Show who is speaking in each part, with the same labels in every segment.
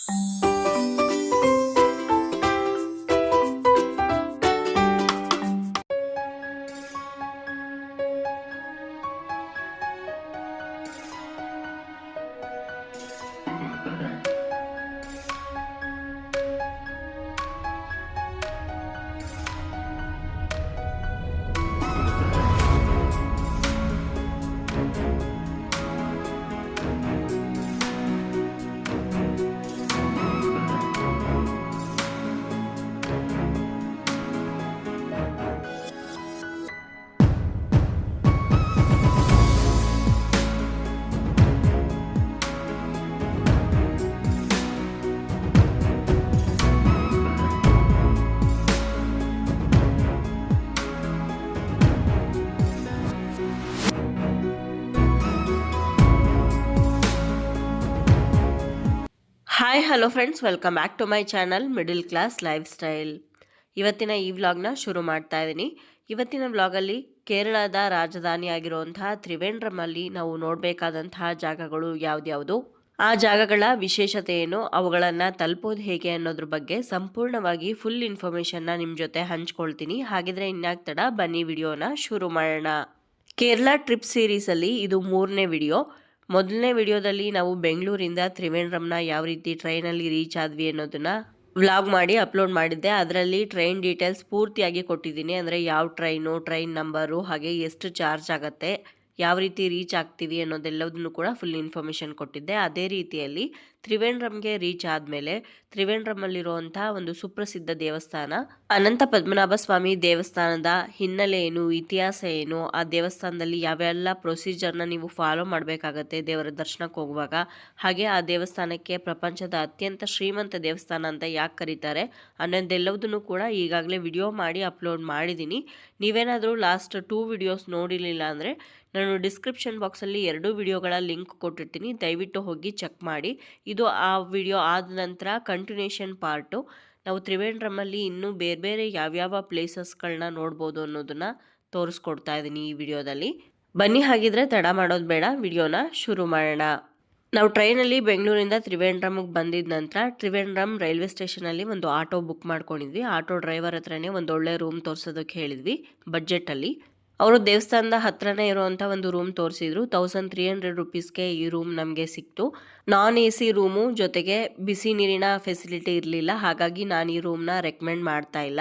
Speaker 1: Hi hello friends, welcome back to my channel middle class lifestyle. ಇವತ್ತಿನ ಈ ವ್ಲಾಗ್ನ ಶುರು ಮಾಡ್ತಾ ಇದ್ದೀನಿ. ಇವತ್ತಿನ ವ್ಲಾಗಲ್ಲಿ ಕೇರಳದ ರಾಜಧಾನಿ ಆಗಿರುವಂತಹ ತ್ರಿವೇಂದ್ರಮಲ್ಲಿ ನಾವು ನೋಡಬೇಕಾದಂತಹ ಜಾಗಗಳು ಯಾವ್ದ್ಯಾವುದು, ಆ ಜಾಗಗಳ ವಿಶೇಷತೆ ಏನು, ಅವುಗಳನ್ನು ತಲುಪೋದು ಹೇಗೆ ಅನ್ನೋದ್ರ ಬಗ್ಗೆ ಸಂಪೂರ್ಣವಾಗಿ ಫುಲ್ ಇನ್ಫಾರ್ಮೇಷನ್ನ ನಿಮ್ಮ ಜೊತೆ ಹಂಚ್ಕೊಳ್ತೀನಿ. ಹಾಗಿದ್ರೆ ಇನ್ಯಾಕ್ ತಡ, ಬನ್ನಿ ವಿಡಿಯೋನ ಶುರು ಮಾಡೋಣ. ಕೇರಳ ಟ್ರಿಪ್ ಸೀರೀಸಲ್ಲಿ ಇದು 3ನೇ ವಿಡಿಯೋ. ಮೊದಲನೇ ವಿಡಿಯೋದಲ್ಲಿ ನಾವು ಬೆಂಗಳೂರಿಂದ ತ್ರಿವೇಂದ್ರಂನ ಯಾವ ರೀತಿ ಟ್ರೈನಲ್ಲಿ ರೀಚ್ ಆದ್ವಿ ಅನ್ನೋದನ್ನ ವ್ಲಾಗ್ ಮಾಡಿ ಅಪ್ಲೋಡ್ ಮಾಡಿದ್ದೆ. ಅದರಲ್ಲಿ ಟ್ರೈನ್ ಡೀಟೇಲ್ಸ್ ಪೂರ್ತಿಯಾಗಿ ಕೊಟ್ಟಿದ್ದೀನಿ. ಅಂದರೆ ಯಾವ ಟ್ರೈನು, ಟ್ರೈನ್ ನಂಬರು, ಹಾಗೆ ಎಷ್ಟು ಚಾರ್ಜ್ ಆಗುತ್ತೆ, ಯಾವ ರೀತಿ ರೀಚ್ ಆಗ್ತೀವಿ ಅನ್ನೋದೆಲ್ಲದನ್ನು ಕೂಡ ಫುಲ್ ಇನ್ಫಾರ್ಮೇಷನ್ ಕೊಟ್ಟಿದ್ದೆ. ಅದೇ ರೀತಿಯಲ್ಲಿ ತ್ರಿವೇಂದ್ರಂಗೆ ರೀಚ್ ಆದಮೇಲೆ ತ್ರಿವೇಂದ್ರಮಲ್ಲಿರುವಂಥ ಒಂದು ಸುಪ್ರಸಿದ್ಧ ದೇವಸ್ಥಾನ ಅನಂತ ಪದ್ಮನಾಭ ಸ್ವಾಮಿ ದೇವಸ್ಥಾನದ ಹಿನ್ನೆಲೆ ಏನು, ಇತಿಹಾಸ ಏನು, ಆ ದೇವಸ್ಥಾನದಲ್ಲಿ ಯಾವೆಲ್ಲ ಪ್ರೊಸೀಜರ್ನ ನೀವು ಫಾಲೋ ಮಾಡಬೇಕಾಗತ್ತೆ ದೇವರ ದರ್ಶನಕ್ಕೆ ಹೋಗುವಾಗ, ಹಾಗೆ ಆ ದೇವಸ್ಥಾನಕ್ಕೆ ಪ್ರಪಂಚದ ಅತ್ಯಂತ ಶ್ರೀಮಂತ ದೇವಸ್ಥಾನ ಅಂತ ಯಾಕೆ ಕರೀತಾರೆ ಅನ್ನೋದೆಲ್ಲದನ್ನು ಕೂಡ ಈಗಾಗಲೇ ವಿಡಿಯೋ ಮಾಡಿ ಅಪ್ಲೋಡ್ ಮಾಡಿದ್ದೀನಿ. ನೀವೇನಾದರೂ ಲಾಸ್ಟ್ 2 ವಿಡಿಯೋಸ್ ನೋಡಿರಲಿಲ್ಲ ಅಂದರೆ ನಾನು ಡಿಸ್ಕ್ರಿಪ್ಷನ್ ಬಾಕ್ಸಲ್ಲಿ 2 ವಿಡಿಯೋಗಳ ಲಿಂಕ್ ಕೊಟ್ಟಿರ್ತೀನಿ, ದಯವಿಟ್ಟು ಹೋಗಿ ಚೆಕ್ ಮಾಡಿ. ಇದು ಆ ವಿಡಿಯೋ ಆದ ನಂತರ ಕಂಟಿನ್ಯೂಷನ್ ಪಾರ್ಟು. ನಾವು ತ್ರಿವೇಂದ್ರಮಲ್ಲಿ ಇನ್ನೂ ಬೇರೆ ಬೇರೆ ಯಾವ್ಯಾವ ಪ್ಲೇಸಸ್ಗಳನ್ನ ನೋಡ್ಬೋದು ಅನ್ನೋದನ್ನು ತೋರಿಸ್ಕೊಡ್ತಾ ಇದ್ದೀನಿ ಈ ವಿಡಿಯೋದಲ್ಲಿ. ಬನ್ನಿ, ಹಾಗಿದ್ರೆ ತಡ ಮಾಡೋದು ಬೇಡ, ವಿಡಿಯೋನ ಶುರು ಮಾಡೋಣ. ನಾವು ಟ್ರೈನಲ್ಲಿ ಬೆಂಗಳೂರಿಂದ ತ್ರಿವೇಂದ್ರಮ್ಗೆ ಬಂದಿದ್ದ ನಂತರ ತ್ರಿವೇಂದ್ರಮ್ ರೈಲ್ವೆ ಸ್ಟೇಷನಲ್ಲಿ ಒಂದು ಆಟೋ ಬುಕ್ ಮಾಡ್ಕೊಂಡಿದ್ವಿ. ಆಟೋ ಡ್ರೈವರ್ ಹತ್ರನೇ ಒಂದು ಒಳ್ಳೆ ರೂಮ್ ತೋರಿಸೋದಕ್ಕೆ ಹೇಳಿದ್ವಿ ಬಡ್ಜೆಟಲ್ಲಿ. ಅವರು ದೇವಸ್ಥಾನದ ಹತ್ರನೇ ಇರುವಂಥ ಒಂದು ರೂಮ್ ತೋರಿಸಿದ್ರು. 1300 ರುಪೀಸ್ಗೆ ಈ ರೂಮ್ ನಮಗೆ ಸಿಕ್ತು. ನಾನ್ AC ರೂಮು, ಜೊತೆಗೆ ಬಿಸಿ ನೀರಿನ ಫೆಸಿಲಿಟಿ ಇರಲಿಲ್ಲ. ಹಾಗಾಗಿ ನಾನು ಈ ರೂಮ್ನ ರೆಕಮೆಂಡ್ ಮಾಡ್ತಾ ಇಲ್ಲ.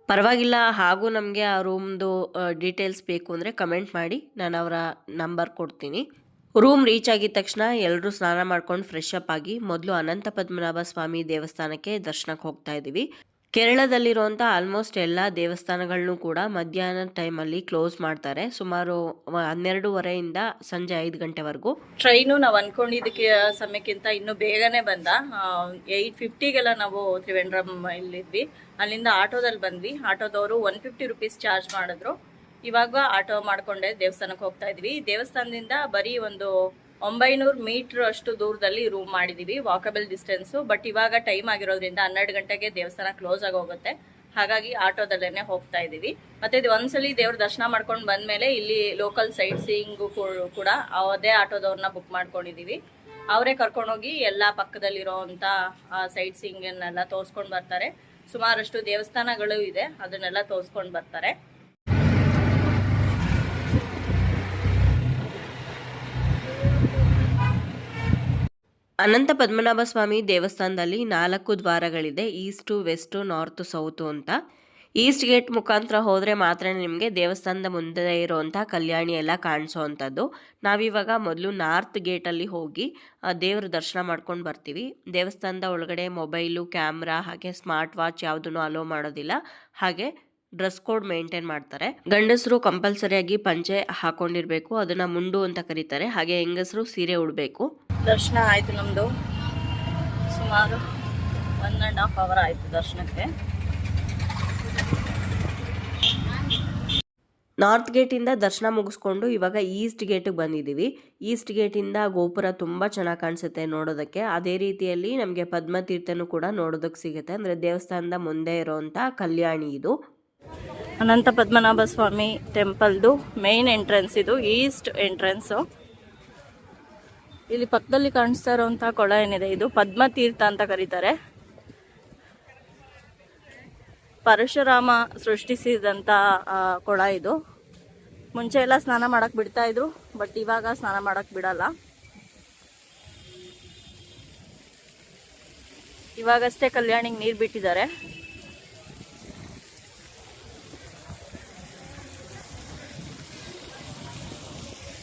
Speaker 1: ಪರವಾಗಿಲ್ಲ, ಹಾಗೂ ನಮಗೆ ಆ ರೂಮ್ದು ಡೀಟೇಲ್ಸ್ ಬೇಕು ಅಂದರೆ ಕಮೆಂಟ್ ಮಾಡಿ, ನಾನು ಅವರ ನಂಬರ್ ಕೊಡ್ತೀನಿ. ರೂಮ್ ರೀಚ್ ಆಗಿದ ತಕ್ಷಣ ಎಲ್ಲರೂ ಸ್ನಾನ ಮಾಡ್ಕೊಂಡು ಫ್ರೆಶ್ ಅಪ್ ಆಗಿ ಮೊದಲು ಅನಂತ ಪದ್ಮನಾಭ ಸ್ವಾಮಿ ದೇವಸ್ಥಾನಕ್ಕೆ ದರ್ಶನಕ್ಕೆ ಹೋಗ್ತಾ ಇದ್ದೀವಿ. ಕೇರಳದಲ್ಲಿರುವಂಥ ಆಲ್ಮೋಸ್ಟ್ ಎಲ್ಲ ದೇವಸ್ಥಾನಗಳನ್ನು ಕೂಡ ಮಧ್ಯಾಹ್ನ ಟೈಮಲ್ಲಿ ಕ್ಲೋಸ್ ಮಾಡ್ತಾರೆ. ಸುಮಾರು 12:30 ಸಂಜೆ 5 ಗಂಟೆವರೆಗೂ.
Speaker 2: ಟ್ರೈನು ನಾವು ಅನ್ಕೊಂಡಿದ್ದಕ್ಕೆ ಸಮಯಕ್ಕಿಂತ ಇನ್ನೂ ಬೇಗನೆ ಬಂದ. 8:50ಗೆಲ್ಲ ನಾವು ತ್ರಿವೇಂದ್ರಂ ಇಲ್ಲಿದ್ವಿ. ಅಲ್ಲಿಂದ ಆಟೋದಲ್ಲಿ ಬಂದ್ವಿ. ಆಟೋದವರು 150 ರುಪೀಸ್ ಚಾರ್ಜ್ ಮಾಡಿದ್ರು. ಇವಾಗ ಆಟೋ ಮಾಡ್ಕೊಂಡೆ ದೇವಸ್ಥಾನಕ್ಕೆ ಹೋಗ್ತಾ ಇದ್ವಿ. ದೇವಸ್ಥಾನದಿಂದ ಬರೀ ಒಂದು 900 ಮೀಟರ್ ಅಷ್ಟು ದೂರದಲ್ಲಿ ರೂಮ್ ಮಾಡಿದೀವಿ, ವಾಕಬಲ್ ಡಿಸ್ಟೆನ್ಸು. ಬಟ್ ಇವಾಗ ಟೈಮ್ ಆಗಿರೋದ್ರಿಂದ 12 ಗಂಟೆಗೆ ದೇವಸ್ಥಾನ ಕ್ಲೋಸ್ ಆಗೋಗುತ್ತೆ. ಹಾಗಾಗಿ ಆಟೋದಲ್ಲೇ ಹೋಗ್ತಾ ಇದ್ದೀವಿ. ಮತ್ತೆ ಇದು ಒಂದ್ಸಲಿ ದೇವ್ರ ದರ್ಶನ ಮಾಡ್ಕೊಂಡು ಬಂದ್ಮೇಲೆ ಇಲ್ಲಿ ಲೋಕಲ್ ಸೈಟ್ ಸೀಯಿಂಗು ಕೂಡ ಅದೇ ಆಟೋದವ್ರನ್ನ ಬುಕ್ ಮಾಡ್ಕೊಂಡಿದೀವಿ. ಅವರೇ ಕರ್ಕೊಂಡೋಗಿ ಎಲ್ಲ ಪಕ್ಕದಲ್ಲಿರೋವಂಥ ಸೈಟ್ ಸೀಯಿಂಗನ್ನೆಲ್ಲ ತೋರಿಸ್ಕೊಂಡು ಬರ್ತಾರೆ. ಸುಮಾರಷ್ಟು ದೇವಸ್ಥಾನಗಳು ಇದೆ, ಅದನ್ನೆಲ್ಲ ತೋರಿಸ್ಕೊಂಡು ಬರ್ತಾರೆ.
Speaker 1: ಅನಂತ ಪದ್ಮನಾಭ ಸ್ವಾಮಿ ದೇವಸ್ಥಾನದಲ್ಲಿ 4 ದ್ವಾರಗಳಿದೆ, ಈಸ್ಟು, ವೆಸ್ಟು, ನಾರ್ತು, ಸೌತು ಅಂತ. ಈಸ್ಟ್ ಗೇಟ್ ಮುಖಾಂತರ ಹೋದರೆ ಮಾತ್ರ ನಿಮಗೆ ದೇವಸ್ಥಾನದ ಮುಂದೆ ಇರುವಂಥ ಕಲ್ಯಾಣಿ ಎಲ್ಲ ಕಾಣಿಸೋ ಅಂಥದ್ದು. ನಾವಿವಾಗ ಮೊದಲು ನಾರ್ತ್ ಗೇಟಲ್ಲಿ ಹೋಗಿ ದೇವ್ರ ದರ್ಶನ ಮಾಡ್ಕೊಂಡು ಬರ್ತೀವಿ. ದೇವಸ್ಥಾನದ ಒಳಗಡೆ ಮೊಬೈಲು, ಕ್ಯಾಮ್ರಾ, ಹಾಗೆ ಸ್ಮಾರ್ಟ್ ವಾಚ್ ಯಾವುದನ್ನು ಅಲೋ ಮಾಡೋದಿಲ್ಲ. ಹಾಗೆ ಡ್ರೆಸ್ ಕೋಡ್ ಮೇಂಟೈನ್ ಮಾಡ್ತಾರೆ. ಗಂಡಸರು ಕಂಪಲ್ಸರಿಯಾಗಿ ಪಂಚೆ ಹಾಕೊಂಡಿರ್ಬೇಕು, ಅದನ್ನ ಮುಂಡು ಅಂತ ಕರೀತಾರೆ. ಹಾಗೆ ಹೆಂಗಸರು ಸೀರೆ ಉಡಬೇಕು.
Speaker 2: ದರ್ಶನ ಆಯ್ತು ನಮ್ದು. ಸುಮಾರು 1.5 ಅವರ್ ಆಯ್ತು ದರ್ಶನಕ್ಕೆ.
Speaker 1: ನಾರ್ತ್ ಗೇಟಿಂದ ದರ್ಶನ ಮುಗಿಸ್ಕೊಂಡು ಇವಾಗ ಈಸ್ಟ್ ಗೇಟಿಗೆ ಬಂದಿದ್ದೀವಿ. ಈಸ್ಟ್ ಗೇಟಿಂದ ಗೋಪುರ ತುಂಬ ಚೆನ್ನಾಗಿ ಕಾಣಿಸುತ್ತೆ ನೋಡೋದಕ್ಕೆ. ಅದೇ ರೀತಿಯಲ್ಲಿ ನಮಗೆ ಪದ್ಮತೀರ್ಥನೂ ಕೂಡ ನೋಡೋದಕ್ಕೆ ಸಿಗುತ್ತೆ. ಅಂದರೆ ದೇವಸ್ಥಾನದ ಮುಂದೆ ಇರೋವಂಥ ಕಲ್ಯಾಣಿ ಇದು.
Speaker 2: ಅನಂತ ಪದ್ಮನಾಭ ಸ್ವಾಮಿ ಟೆಂಪಲ್ದು ಮೇನ್ ಎಂಟ್ರೆನ್ಸ್ ಇದು, ಈಸ್ಟ್ ಎಂಟ್ರೆನ್ಸು. ಇಲ್ಲಿ ಪಕ್ಕದಲ್ಲಿ ಕಾಣಿಸ್ತಾ ಇರುವಂತಹ ಕೊಳ ಏನಿದೆ ಇದು ಪದ್ಮತೀರ್ಥ ಅಂತ ಕರೀತಾರೆ. ಪರಶುರಾಮ ಸೃಷ್ಟಿಸಿದಂಥ ಕೊಳ ಇದು. ಮುಂಚೆ ಎಲ್ಲ ಸ್ನಾನ ಮಾಡಕ್ ಬಿಡ್ತಾ ಇದ್ರು, ಬಟ್ ಇವಾಗ ಸ್ನಾನ ಮಾಡಕ್ ಬಿಡಲ್ಲ. ಇವಾಗಷ್ಟೇ ಕಲ್ಯಾಣಿಗೆ ನೀರು ಬಿಟ್ಟಿದ್ದಾರೆ.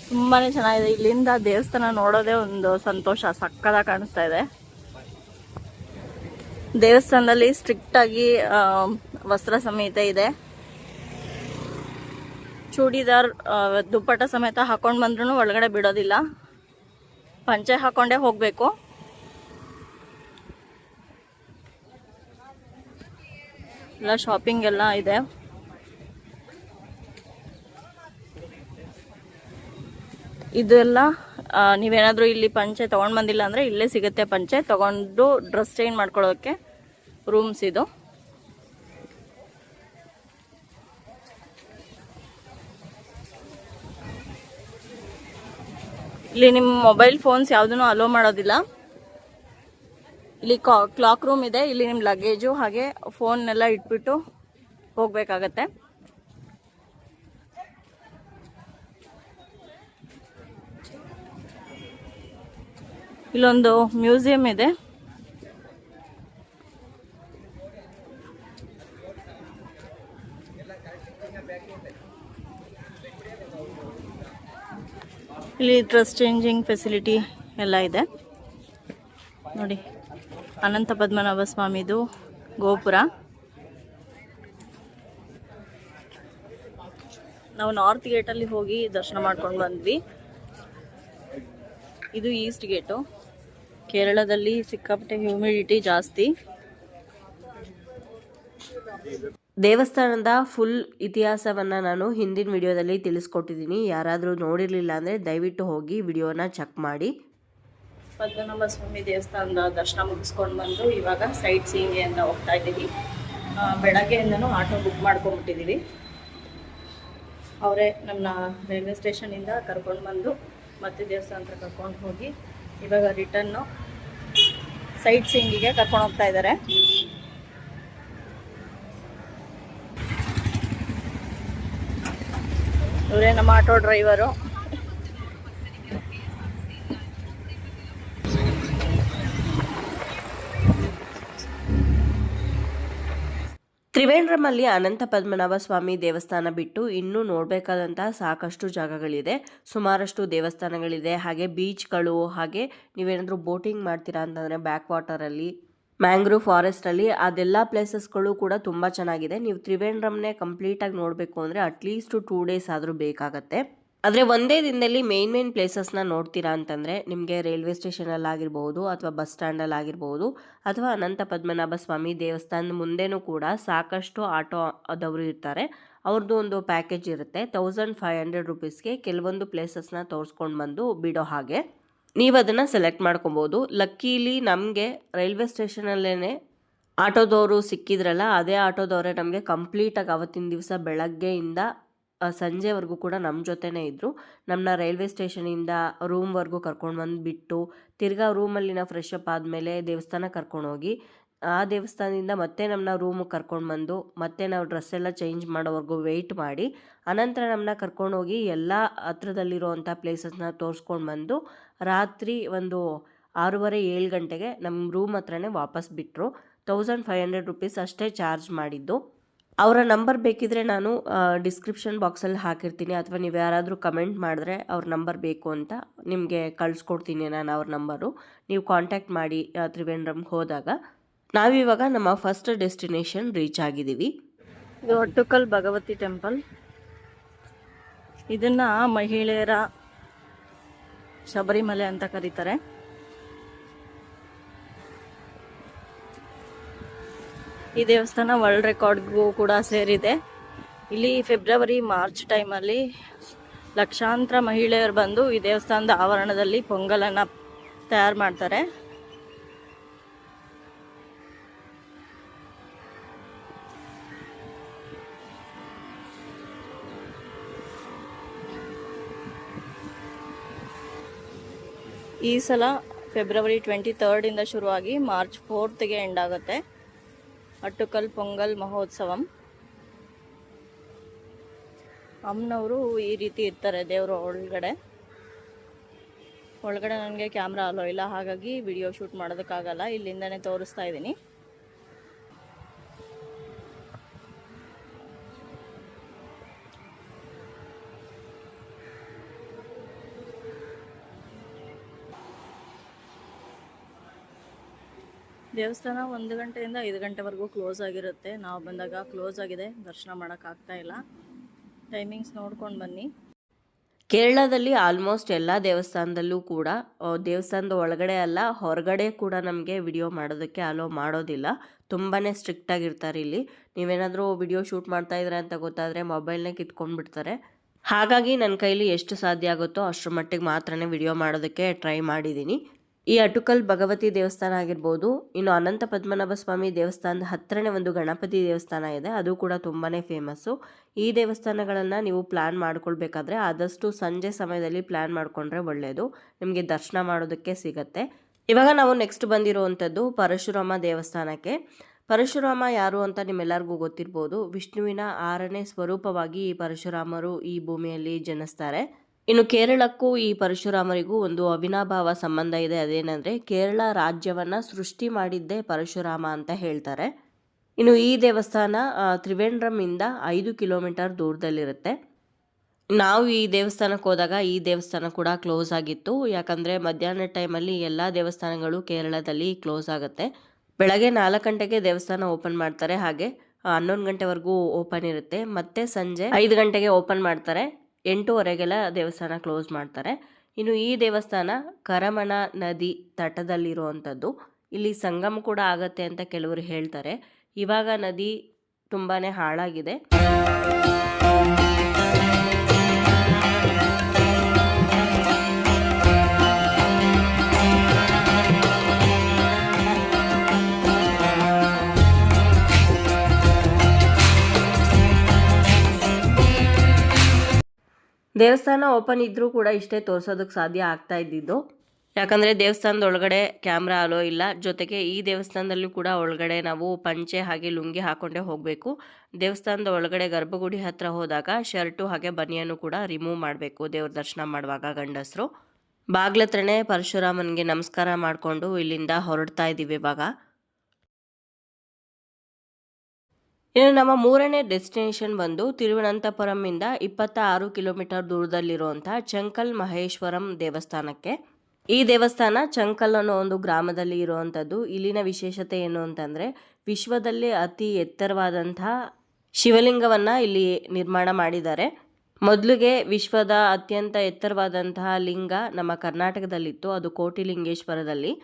Speaker 2: ತುಂಬಾನೇ ಚೆನ್ನಾಗಿದೆ. ಇಲ್ಲಿಂದ ದೇವಸ್ಥಾನ ನೋಡೋದೇ ಒಂದು ಸಂತೋಷ, ಸಕ್ಕದಾಗಿ ಕಾಣಿಸ್ತಾ ಇದೆ. ದೇವಸ್ಥಾನದಲ್ಲಿ ಸ್ಟ್ರಿಕ್ಟ್ ಆಗಿ ವಸ್ತ್ರ ಸಂಹಿತೆ ಇದೆ. ಚೂಡಿದಾರ್ ದುಪ್ಪಟ್ಟ ಸಮೇತ ಹಾಕೊಂಡು ಬಂದ್ರೂ ಒಳಗಡೆ ಬಿಡೋದಿಲ್ಲ. ಪಂಚೆ ಹಾಕೊಂಡೇ ಹೋಗ್ಬೇಕು. ಎಲ್ಲ ಶಾಪಿಂಗ್ ಎಲ್ಲ ಇದೆ. ಇದೆಲ್ಲ ನೀವೇನಾದರೂ ಇಲ್ಲಿ ಪಂಚೆ ತೊಗೊಂಡು ಬಂದಿಲ್ಲ ಅಂದರೆ ಇಲ್ಲೇ ಸಿಗುತ್ತೆ. ಪಂಚೆ ತೊಗೊಂಡು ಡ್ರೆಸ್ ಚೇಂಜ್ ಮಾಡ್ಕೊಳ್ಳೋಕ್ಕೆ ರೂಮ್ಸ್ ಇದು. ಇಲ್ಲಿ ನಿಮ್ಮ ಮೊಬೈಲ್ ಫೋನ್ಸ್ ಯಾವುದೂ ಅಲೋ ಮಾಡೋದಿಲ್ಲ. ಇಲ್ಲಿ ಕ್ಲಾಕ್ ರೂಮ್ ಇದೆ. ಇಲ್ಲಿ ನಿಮ್ಮ ಲಗೇಜು ಹಾಗೆ ಫೋನ್ನೆಲ್ಲ ಇಟ್ಬಿಟ್ಟು ಹೋಗಬೇಕಾಗತ್ತೆ. ಇಲ್ಲೊಂದು ಮ್ಯೂಸಿಯಂ ಇದೆ. ಇಲ್ಲಿ ಡ್ರೆಸ್ ಚೇಂಜಿಂಗ್ ಫೆಸಿಲಿಟಿ ಎಲ್ಲ ಇದೆ ನೋಡಿ. ಅನಂತ ಪದ್ಮನಾಭ ಸ್ವಾಮಿದು ಗೋಪುರ. ನಾವು ನಾರ್ತ್ ಗೇಟಲ್ಲಿ ಹೋಗಿ ದರ್ಶನ ಮಾಡ್ಕೊಂಡು ಬಂದ್ವಿ. ಇದು ಈಸ್ಟ್ ಗೇಟು. ಕೇರಳದಲ್ಲಿ ಸಿಕ್ಕಾಪಟ್ಟೆ ಹ್ಯೂಮಿಡಿಟಿ ಜಾಸ್ತಿ.
Speaker 1: ದೇವಸ್ಥಾನದ ಫುಲ್ ಇತಿಹಾಸವನ್ನು ನಾನು ಹಿಂದಿನ ವಿಡಿಯೋದಲ್ಲಿ ತಿಳಿಸ್ಕೊಟ್ಟಿದ್ದೀನಿ. ಯಾರಾದರೂ ನೋಡಿರಲಿಲ್ಲ ಅಂದರೆ ದಯವಿಟ್ಟು ಹೋಗಿ ವಿಡಿಯೋನ ಚೆಕ್ ಮಾಡಿ.
Speaker 2: ಪದ್ಮನಾಭ ಸ್ವಾಮಿ ದೇವಸ್ಥಾನದ ದರ್ಶನ ಮುಗಿಸ್ಕೊಂಡು ಬಂದು ಇವಾಗ ಸೈಟ್ ಸೀಯಿಂಗ್ಗೆ ಅಂತ ಹೋಗ್ತಾ ಇದ್ದೀವಿ. ಬೆಳಗ್ಗೆಯಿಂದನೂ ಆಟೋ ಬುಕ್ ಮಾಡ್ಕೊಂಡ್ಬಿಟ್ಟಿದ್ದೀವಿ. ಅವರೇ ನಮ್ಮ ರೈಲ್ವೆ ಸ್ಟೇಷನಿಂದ ಕರ್ಕೊಂಡು ಬಂದು ಮತ್ತೆ ದೇವಸ್ಥಾನ ಹತ್ರ ಕರ್ಕೊಂಡು ಹೋಗಿ ಇವಾಗ ರಿಟರ್ನು ಸೈಟ್ ಸೀಯಿಂಗಿಗೆ ಕರ್ಕೊಂಡು ಹೋಗ್ತಾ ಇದ್ದಾರೆ. ಇವರೇ ನಮ್ಮ ಆಟೋ ಡ್ರೈವರು.
Speaker 1: ತ್ರಿವೇಂದ್ರಮಲ್ಲಿ ಅನಂತ ಪದ್ಮನಾಭ ಸ್ವಾಮಿ ದೇವಸ್ಥಾನ ಬಿಟ್ಟು ಇನ್ನೂ ನೋಡಬೇಕಾದಂತಹ ಸಾಕಷ್ಟು ಜಾಗಗಳಿದೆ. ಸುಮಾರಷ್ಟು ದೇವಸ್ಥಾನಗಳಿದೆ. ಹಾಗೆ ಬೀಚ್ಗಳು, ಹಾಗೆ ನೀವೇನಾದರೂ ಬೋಟಿಂಗ್ ಮಾಡ್ತೀರಾ ಅಂತಂದರೆ ಬ್ಯಾಕ್ ವಾಟರಲ್ಲಿ, ಮ್ಯಾಂಗ್ರೋವ್ ಫಾರೆಸ್ಟಲ್ಲಿ, ಅದೆಲ್ಲ ಪ್ಲೇಸಸ್ಗಳು ಕೂಡ ತುಂಬ ಚೆನ್ನಾಗಿದೆ. ನೀವು ತ್ರಿವೇಂದ್ರಮ್ನೇ ಕಂಪ್ಲೀಟಾಗಿ ನೋಡಬೇಕು ಅಂದರೆ ಅಟ್ಲೀಸ್ಟ್ 2 days ಆದರೂ ಬೇಕಾಗತ್ತೆ. ಆದರೆ ಒಂದೇ ದಿನದಲ್ಲಿ ಮೇನ್ ಪ್ಲೇಸಸ್ನ ನೋಡ್ತೀರಾ ಅಂತಂದರೆ ನಿಮಗೆ ರೈಲ್ವೆ ಸ್ಟೇಷನಲ್ಲಾಗಿರ್ಬೋದು ಅಥವಾ ಬಸ್ ಸ್ಟ್ಯಾಂಡಲ್ಲಾಗಿರ್ಬೋದು ಅಥವಾ ಅನಂತ ಪದ್ಮನಾಭ ಸ್ವಾಮಿ ದೇವಸ್ಥಾನದ ಮುಂದೆನೂ ಕೂಡ ಸಾಕಷ್ಟು ಆಟೋ ಆದವರು ಇರ್ತಾರೆ. ಅವ್ರದ್ದು ಒಂದು ಪ್ಯಾಕೇಜ್ ಇರುತ್ತೆ. 1500 ರುಪೀಸ್ಗೆ ಕೆಲವೊಂದು ಪ್ಲೇಸಸ್ನ ತೋರಿಸ್ಕೊಂಡು ಬಂದು ಬಿಡೋ ಹಾಗೆ ನೀವು ಅದನ್ನು ಸೆಲೆಕ್ಟ್ ಮಾಡ್ಕೊಬೋದು. ಲಕ್ಕೀಲಿ ನಮಗೆ ರೈಲ್ವೆ ಸ್ಟೇಷನಲ್ಲೇ ಆಟೋದವರು ಸಿಕ್ಕಿದ್ರಲ್ಲ, ಅದೇ ಆಟೋದವರೇ ನಮಗೆ ಕಂಪ್ಲೀಟಾಗಿ ಅವತ್ತಿನ ದಿವಸ ಬೆಳಗ್ಗೆಯಿಂದ ಸಂಜೆವರೆಗೂ ಕೂಡ ನಮ್ಮ ಜೊತೆನೇ ಇದ್ದರು. ನಮ್ಮನ್ನ ರೈಲ್ವೆ ಸ್ಟೇಷನಿಂದ ರೂಮ್ವರೆಗೂ ಕರ್ಕೊಂಡು ಬಂದು ಬಿಟ್ಟು, ತಿರ್ಗಾ ರೂಮಲ್ಲಿನ ಫ್ರೆಶ್ ಅಪ್ ಆದಮೇಲೆ ದೇವಸ್ಥಾನ ಕರ್ಕೊಂಡೋಗಿ, ಆ ದೇವಸ್ಥಾನದಿಂದ ಮತ್ತೆ ನಮ್ಮನ್ನ ರೂಮಿಗೆ ಕರ್ಕೊಂಡು ಬಂದು ಮತ್ತೆ ನಾವು ಡ್ರೆಸ್ ಎಲ್ಲ ಚೇಂಜ್ ಮಾಡೋವರೆಗೂ ವೆಯ್ಟ್ ಮಾಡಿ, ಅನಂತರ ನಮ್ಮನ್ನ ಕರ್ಕೊಂಡೋಗಿ ಎಲ್ಲ ಹತ್ರದಲ್ಲಿರುವಂಥ ಪ್ಲೇಸಸ್ನ ತೋರಿಸ್ಕೊಂಡು ಬಂದು ರಾತ್ರಿ ಒಂದು 6:30-7 ಗಂಟೆಗೆ ನಮ್ಮ ರೂಮ್ ಹತ್ರನೇ ವಾಪಸ್ ಬಿಟ್ಟರು. 1500 ರುಪೀಸ್ ಅಷ್ಟೇ ಚಾರ್ಜ್ ಮಾಡಿದ್ದು. ಅವರ ನಂಬರ್ ಬೇಕಿದ್ರೆ ನಾನು ಡಿಸ್ಕ್ರಿಪ್ಷನ್ ಬಾಕ್ಸಲ್ಲಿ ಹಾಕಿರ್ತೀನಿ, ಅಥವಾ ನೀವು ಯಾರಾದರೂ ಕಮೆಂಟ್ ಮಾಡಿದ್ರೆ ಅವ್ರ ನಂಬರ್ ಬೇಕು ಅಂತ ನಿಮಗೆ ಕಳಿಸ್ಕೊಡ್ತೀನಿ ನಾನು ಅವ್ರ ನಂಬರು. ನೀವು ಕಾಂಟ್ಯಾಕ್ಟ್ ಮಾಡಿ ತ್ರಿವೇಂದ್ರಮ್ಗೆ ಹೋದಾಗ. ನಾವಿವಾಗ ನಮ್ಮ ಫಸ್ಟ್ ಡೆಸ್ಟಿನೇಷನ್ ರೀಚ್ ಆಗಿದ್ದೀವಿ.
Speaker 2: ಇದು ಒಟ್ಟುಕಲ್ ಭಗವತಿ ಟೆಂಪಲ್. ಇದನ್ನು ಮಹಿಳೆಯರ ಶಬರಿಮಲೆ ಅಂತ ಕರೀತಾರೆ. ಈ ದೇವಸ್ಥಾನ ವರ್ಲ್ಡ್ ರೆಕಾರ್ಡ್ಗೂ ಕೂಡ ಸೇರಿದೆ. ಇಲ್ಲಿ ಫೆಬ್ರವರಿ-ಮಾರ್ಚ್ ಟೈಮಲ್ಲಿ ಲಕ್ಷಾಂತರ ಮಹಿಳೆಯರು ಬಂದು ಈ ದೇವಸ್ಥಾನದ ಆವರಣದಲ್ಲಿ ಪೊಂಗಲನ್ನು ತಯಾರು ಮಾಡ್ತಾರೆ. ಈ ಸಲ ಫೆಬ್ರವರಿ 23 ಶುರುವಾಗಿ ಮಾರ್ಚ್ 4ಗೆ ಎಂಡ್ ಆಗುತ್ತೆ. ಅಟ್ಟುಕಲ್ ಪೊಂಗಲ್ ಮಹೋತ್ಸವಂ. ಅಮ್ಮನವರು ಈ ರೀತಿ ಇರ್ತಾರೆ ದೇವರು ಒಳಗಡೆ. ನನಗೆ ಕ್ಯಾಮ್ರಾ ಅಲೋ ಇಲ್ಲ, ಹಾಗಾಗಿ ವಿಡಿಯೋ ಶೂಟ್ ಮಾಡೋದಕ್ಕಾಗಲ್ಲ, ಇಲ್ಲಿಂದನೇ ತೋರಿಸ್ತಾ ಇದ್ದೀನಿ. ದೇವಸ್ಥಾನ 1 ಗಂಟೆಯಿಂದ 5 ಗಂಟೆವರೆಗೂ ಕ್ಲೋಸ್ ಆಗಿರುತ್ತೆ. ನಾವು ಬಂದಾಗ ಕ್ಲೋಸ್ ಆಗಿದೆ, ದರ್ಶನ ಮಾಡೋಕ್ಕಾಗ್ತಾ ಇಲ್ಲ. ಟೈಮಿಂಗ್ಸ್ ನೋಡ್ಕೊಂಡು ಬನ್ನಿ.
Speaker 1: ಕೇರಳದಲ್ಲಿ ಆಲ್ಮೋಸ್ಟ್ ಎಲ್ಲ ದೇವಸ್ಥಾನದಲ್ಲೂ ಕೂಡ ದೇವಸ್ಥಾನದ ಒಳಗಡೆ ಅಲ್ಲ, ಹೊರಗಡೆ ಕೂಡ ನಮಗೆ ವಿಡಿಯೋ ಮಾಡೋದಕ್ಕೆ ಅಲೋ ಮಾಡೋದಿಲ್ಲ. ತುಂಬಾ ಸ್ಟ್ರಿಕ್ಟ್ ಆಗಿರ್ತಾರೆ ಇಲ್ಲಿ. ನೀವೇನಾದರೂ ವಿಡಿಯೋ ಶೂಟ್ ಮಾಡ್ತಾ ಇದ್ರೆ ಅಂತ ಗೊತ್ತಾದರೆ ಮೊಬೈಲ್ನೇ ಕಿತ್ಕೊಂಡ್ಬಿಡ್ತಾರೆ. ಹಾಗಾಗಿ ನನ್ನ ಕೈಲಿ ಎಷ್ಟು ಸಾಧ್ಯ ಆಗುತ್ತೋ ಅಷ್ಟರ ಮಟ್ಟಿಗೆ ಮಾತ್ರನೇ ವಿಡಿಯೋ ಮಾಡೋದಕ್ಕೆ ಟ್ರೈ ಮಾಡಿದ್ದೀನಿ. ಈ ಅಟುಕಲ್ ಭಗವತಿ ದೇವಸ್ಥಾನ ಆಗಿರ್ಬೋದು, ಇನ್ನು ಅನಂತ ಪದ್ಮನಾಭ ಸ್ವಾಮಿ ದೇವಸ್ಥಾನದ ಹತ್ತಿರನೇ ಒಂದು ಗಣಪತಿ ದೇವಸ್ಥಾನ ಇದೆ, ಅದು ಕೂಡ ತುಂಬಾ ಫೇಮಸ್ಸು. ಈ ದೇವಸ್ಥಾನಗಳನ್ನು ನೀವು ಪ್ಲ್ಯಾನ್ ಮಾಡ್ಕೊಳ್ಬೇಕಾದ್ರೆ ಆದಷ್ಟು ಸಂಜೆ ಸಮಯದಲ್ಲಿ ಪ್ಲ್ಯಾನ್ ಮಾಡಿಕೊಂಡ್ರೆ ಒಳ್ಳೆಯದು, ನಿಮಗೆ ದರ್ಶನ ಮಾಡೋದಕ್ಕೆ ಸಿಗತ್ತೆ. ಇವಾಗ ನಾವು ನೆಕ್ಸ್ಟ್ ಬಂದಿರುವಂಥದ್ದು ಪರಶುರಾಮ ದೇವಸ್ಥಾನಕ್ಕೆ. ಪರಶುರಾಮ ಯಾರು ಅಂತ ನಿಮ್ಮೆಲ್ಲರಿಗೂ ಗೊತ್ತಿರ್ಬೋದು. ವಿಷ್ಣುವಿನ 6ನೇ ಸ್ವರೂಪವಾಗಿ ಈ ಪರಶುರಾಮರು ಈ ಭೂಮಿಯಲ್ಲಿ ಜನಿಸ್ತಾರೆ. ಇನ್ನು ಕೇರಳಕ್ಕೂ ಈ ಪರಶುರಾಮರಿಗೂ ಒಂದು ಅವಿನಾಭಾವ ಸಂಬಂಧ ಇದೆ. ಅದೇನೆಂದರೆ ಕೇರಳ ರಾಜ್ಯವನ್ನು ಸೃಷ್ಟಿ ಮಾಡಿದ್ದೇ ಪರಶುರಾಮ ಅಂತ ಹೇಳ್ತಾರೆ. ಇನ್ನು ಈ ದೇವಸ್ಥಾನ ತ್ರಿವೇಂದ್ರಂಯಿಂದ 5 ಕಿಲೋಮೀಟರ್ ದೂರದಲ್ಲಿರುತ್ತೆ. ನಾವು ಈ ದೇವಸ್ಥಾನಕ್ಕೆ ಹೋದಾಗ ಈ ದೇವಸ್ಥಾನ ಕೂಡ ಕ್ಲೋಸ್ ಆಗಿತ್ತು. ಯಾಕಂದರೆ ಮಧ್ಯಾಹ್ನ ಟೈಮಲ್ಲಿ ಎಲ್ಲ ದೇವಸ್ಥಾನಗಳು ಕೇರಳದಲ್ಲಿ ಕ್ಲೋಸ್ ಆಗುತ್ತೆ. ಬೆಳಗ್ಗೆ 4 ಗಂಟೆಗೆ ದೇವಸ್ಥಾನ ಓಪನ್ ಮಾಡ್ತಾರೆ, ಹಾಗೆ 11 ಗಂಟೆವರೆಗೂ ಓಪನ್ ಇರುತ್ತೆ. ಮತ್ತೆ ಸಂಜೆ 5 ಗಂಟೆಗೆ ಓಪನ್ ಮಾಡ್ತಾರೆ, 8:15ಗೆಲ್ಲ ದೇವಸ್ಥಾನ ಕ್ಲೋಸ್ ಮಾಡ್ತಾರೆ. ಇನ್ನು ಈ ದೇವಸ್ಥಾನ ಕರಮನ ನದಿ ತಟದಲ್ಲಿರುವಂಥದ್ದು. ಇಲ್ಲಿ ಸಂಗಮ ಕೂಡ ಆಗತ್ತೆ ಅಂತ ಕೆಲವರು ಹೇಳ್ತಾರೆ. ಇವಾಗ ನದಿ ತುಂಬಾ ಹಾಳಾಗಿದೆ. ದೇವಸ್ಥಾನ ಓಪನ್ ಇದ್ದರೂ ಕೂಡ ಇಷ್ಟೇ ತೋರಿಸೋದಕ್ಕೆ ಸಾಧ್ಯ ಆಗ್ತಾ ಇದ್ದಿದ್ದು. ಯಾಕಂದರೆ ದೇವಸ್ಥಾನದ ಒಳಗಡೆ ಕ್ಯಾಮ್ರಾ ಅಲೋ ಇಲ್ಲ. ಜೊತೆಗೆ ಈ ದೇವಸ್ಥಾನದಲ್ಲೂ ಕೂಡ ಒಳಗಡೆ ನಾವು ಪಂಚೆ ಹಾಗೆ ಲುಂಗಿ ಹಾಕ್ಕೊಂಡೇ ಹೋಗಬೇಕು. ದೇವಸ್ಥಾನದ ಒಳಗಡೆ ಗರ್ಭಗುಡಿ ಹತ್ರ ಹೋದಾಗ ಶರ್ಟು ಹಾಗೆ ಬನಿಯನ್ನು ಕೂಡ ರಿಮೂವ್ ಮಾಡಬೇಕು ದೇವ್ರ ದರ್ಶನ ಮಾಡುವಾಗ ಗಂಡಸರು. ಬಾಗ್ಲತ್ರನೇ ಪರಶುರಾಮನಿಗೆ ನಮಸ್ಕಾರ ಮಾಡಿಕೊಂಡು ಇಲ್ಲಿಂದ ಹೊರಡ್ತಾ ಇದ್ದೀವಿ ಇವಾಗ. ಇನ್ನು ನಮ್ಮ 3ನೇ ಡೆಸ್ಟಿನೇಷನ್ ಬಂದು ತಿರುವನಂತಪುರಮಿಂದ 26 ಕಿಲೋಮೀಟರ್ ದೂರದಲ್ಲಿರುವಂಥ ಚಂಕಲ್ ಮಹೇಶ್ವರಂ ದೇವಸ್ಥಾನಕ್ಕೆ. ಈ ದೇವಸ್ಥಾನ ಚಂಕಲ್ ಅನ್ನೋ ಒಂದು ಗ್ರಾಮದಲ್ಲಿ ಇರುವಂಥದ್ದು. ಇಲ್ಲಿನ ವಿಶೇಷತೆ ಏನು ಅಂತಂದರೆ ವಿಶ್ವದಲ್ಲೇ ಅತಿ ಎತ್ತರವಾದಂತಹ ಶಿವಲಿಂಗವನ್ನು ಇಲ್ಲಿ ನಿರ್ಮಾಣ ಮಾಡಿದ್ದಾರೆ. ಮೊದಲಿಗೆ ವಿಶ್ವದ ಅತ್ಯಂತ ಎತ್ತರವಾದಂತಹ ಲಿಂಗ ನಮ್ಮ ಕರ್ನಾಟಕದಲ್ಲಿತ್ತು, ಅದು ಕೋಟಿಲಿಂಗೇಶ್ವರದಲ್ಲಿ.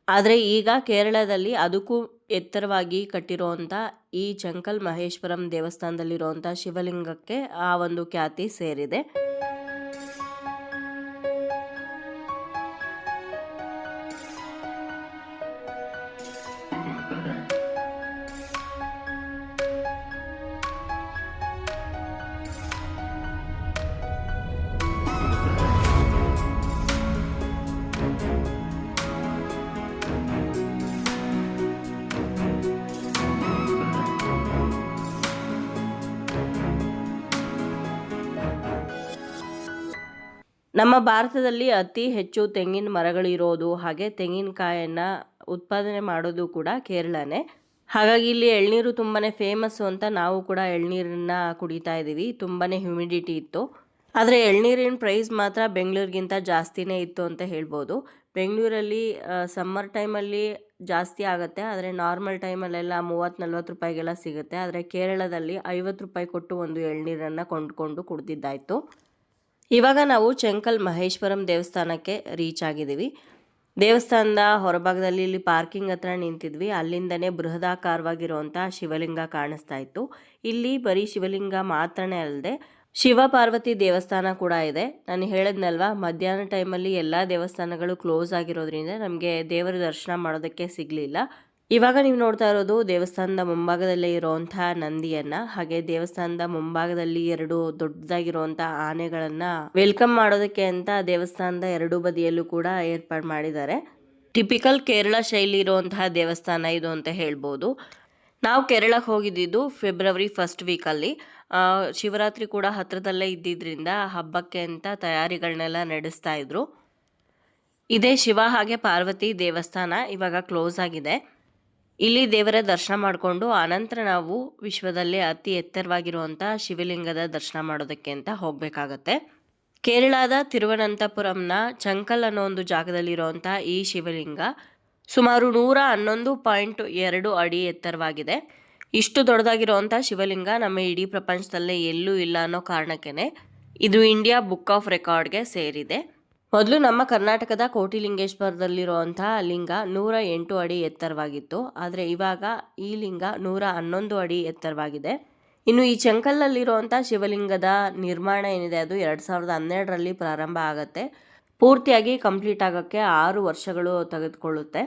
Speaker 1: ಆದರೆ ಈಗ ಕೇರಳದಲ್ಲಿ ಅದಕ್ಕೂ ಎತ್ತರವಾಗಿ ಕಟ್ಟಿರುವಂಥ ಈ ಚಂಕಲ್ ಮಹೇಶ್ವರಂ ದೇವಸ್ಥಾನದಲ್ಲಿರುವಂಥ ಶಿವಲಿಂಗಕ್ಕೆ ಆ ಒಂದು ಖ್ಯಾತಿ ಸೇರಿದೆ. ನಮ್ಮ ಭಾರತದಲ್ಲಿ ಅತಿ ಹೆಚ್ಚು ತೆಂಗಿನ ಮರಗಳು ಇರೋದು, ಹಾಗೆ ತೆಂಗಿನಕಾಯನ್ನು ಉತ್ಪಾದನೆ ಮಾಡೋದು ಕೂಡ ಕೇರಳನೇ. ಹಾಗಾಗಿ ಇಲ್ಲಿ ಎಳ್ನೀರು ತುಂಬಾ ಫೇಮಸ್ಸು ಅಂತ ನಾವು ಕೂಡ ಎಳ್ನೀರನ್ನ ಕುಡಿತಾ ಇದ್ದೀವಿ. ತುಂಬಾ ಹ್ಯುಮಿಡಿಟಿ ಇತ್ತು, ಆದರೆ ಎಳ್ನೀರಿನ ಪ್ರೈಸ್ ಮಾತ್ರ ಬೆಂಗಳೂರಿಗಿಂತ ಜಾಸ್ತಿನೇ ಇತ್ತು ಅಂತ ಹೇಳ್ಬೋದು. ಬೆಂಗಳೂರಲ್ಲಿ ಸಮ್ಮರ್ ಟೈಮಲ್ಲಿ ಜಾಸ್ತಿ ಆಗುತ್ತೆ, ಆದರೆ ನಾರ್ಮಲ್ ಟೈಮಲ್ಲೆಲ್ಲ 30-40 ರೂಪಾಯಿಗೆಲ್ಲ ಸಿಗುತ್ತೆ. ಆದರೆ ಕೇರಳದಲ್ಲಿ 50 ರೂಪಾಯಿ ಕೊಟ್ಟು ಒಂದು ಎಳ್ನೀರನ್ನು ಕೊಂಡ್ಕೊಂಡು ಕುಡ್ದಿದ್ದಾಯಿತು. ಇವಾಗ ನಾವು ಚಂಕಲ್ ಮಹೇಶ್ವರಂ ದೇವಸ್ಥಾನಕ್ಕೆ ರೀಚ್ ಆಗಿದ್ದೀವಿ. ದೇವಸ್ಥಾನದ ಹೊರಭಾಗದಲ್ಲಿ ಇಲ್ಲಿ ಪಾರ್ಕಿಂಗ್ ಹತ್ರ ನಿಂತಿದ್ವಿ. ಅಲ್ಲಿಂದನೇ ಬೃಹದಾಕಾರವಾಗಿರುವಂಥ ಶಿವಲಿಂಗ ಕಾಣಿಸ್ತಾ ಇತ್ತು. ಇಲ್ಲಿ ಬರೀ ಶಿವಲಿಂಗ ಮಾತ್ರನೇ ಅಲ್ಲದೆ ಶಿವ ಪಾರ್ವತಿ ದೇವಸ್ಥಾನ ಕೂಡ ಇದೆ. ನಾನು ಹೇಳಿದ್ನಲ್ವಾ, ಮಧ್ಯಾಹ್ನ ಟೈಮಲ್ಲಿ ಎಲ್ಲ ದೇವಸ್ಥಾನಗಳು ಕ್ಲೋಸ್ ಆಗಿರೋದ್ರಿಂದ ನಮಗೆ ದೇವರ ದರ್ಶನ ಮಾಡೋದಕ್ಕೆ ಸಿಗಲಿಲ್ಲ. ಇವಾಗ ನೀವು ನೋಡ್ತಾ ಇರೋದು ದೇವಸ್ಥಾನದ ಮುಂಭಾಗದಲ್ಲೇ ಇರುವಂತಹ ನಂದಿಯನ್ನ, ಹಾಗೆ ದೇವಸ್ಥಾನದ ಮುಂಭಾಗದಲ್ಲಿ 2 ದೊಡ್ಡದಾಗಿರುವಂತಹ ಆನೆಗಳನ್ನ ವೆಲ್ಕಮ್ ಮಾಡೋದಕ್ಕೆ ಅಂತ ದೇವಸ್ಥಾನದ 2 ಬದಿಯಲ್ಲೂ ಕೂಡ ಏರ್ಪಾಡು ಮಾಡಿದ್ದಾರೆ. ಟಿಪಿಕಲ್ ಕೇರಳ ಶೈಲಿ ಇರುವಂತಹ ದೇವಸ್ಥಾನ ಇದು ಅಂತ ಹೇಳ್ಬೋದು. ನಾವು ಕೇರಳಕ್ಕೆ ಹೋಗಿದ್ದು ಫೆಬ್ರವರಿ 1st ವೀಕಲ್ಲಿ. ಶಿವರಾತ್ರಿ ಕೂಡ ಹತ್ರದಲ್ಲೇ ಇದ್ದಿದ್ರಿಂದ ಹಬ್ಬಕ್ಕೆ ಅಂತ ತಯಾರಿಗಳನ್ನೆಲ್ಲ ನಡೆಸ್ತಾ ಇದ್ರು. ಇದೇ ಶಿವ ಹಾಗೆ ಪಾರ್ವತಿ ದೇವಸ್ಥಾನ ಇವಾಗ ಕ್ಲೋಸ್ ಆಗಿದೆ. ಇಲ್ಲಿ ದೇವರ ದರ್ಶನ ಮಾಡಿಕೊಂಡು ಆನಂತರ ನಾವು ವಿಶ್ವದಲ್ಲೇ ಅತಿ ಎತ್ತರವಾಗಿರುವಂಥ ಶಿವಲಿಂಗದ ದರ್ಶನ ಮಾಡೋದಕ್ಕೆ ಅಂತ ಹೋಗಬೇಕಾಗತ್ತೆ. ಕೇರಳದ ತಿರುವನಂತಪುರಂನ ಚಂಕಲ್ ಅನ್ನೋ ಒಂದು ಜಾಗದಲ್ಲಿರುವಂಥ ಈ ಶಿವಲಿಂಗ ಸುಮಾರು 111.2 ಅಡಿ ಎತ್ತರವಾಗಿದೆ. ಇಷ್ಟು ದೊಡ್ಡದಾಗಿರುವಂಥ ಶಿವಲಿಂಗ ನಮ್ಮ ಇಡೀ ಪ್ರಪಂಚದಲ್ಲೇ ಎಲ್ಲೂ ಇಲ್ಲ ಅನ್ನೋ ಕಾರಣಕ್ಕೇ ಇದು ಇಂಡಿಯಾ ಬುಕ್ ಆಫ್ ರೆಕಾರ್ಡ್ಗೆ ಸೇರಿದೆ. ಮೊದಲು ನಮ್ಮ ಕರ್ನಾಟಕದ ಕೋಟಿಲಿಂಗೇಶ್ವರದಲ್ಲಿರುವಂಥ ಲಿಂಗ 108 ಅಡಿ ಎತ್ತರವಾಗಿತ್ತು. ಆದರೆ ಇವಾಗ ಈ ಲಿಂಗ 111 ಅಡಿ ಎತ್ತರವಾಗಿದೆ. ಇನ್ನು ಈ ಚಂಕಲ್ಲಲ್ಲಿರುವಂಥ ಶಿವಲಿಂಗದ ನಿರ್ಮಾಣ ಏನಿದೆ ಅದು 2012ರಲ್ಲಿ ಪ್ರಾರಂಭ ಆಗುತ್ತೆ. ಪೂರ್ತಿಯಾಗಿ ಕಂಪ್ಲೀಟ್ ಆಗೋಕ್ಕೆ 6 ವರ್ಷಗಳು ತೆಗೆದುಕೊಳ್ಳುತ್ತೆ.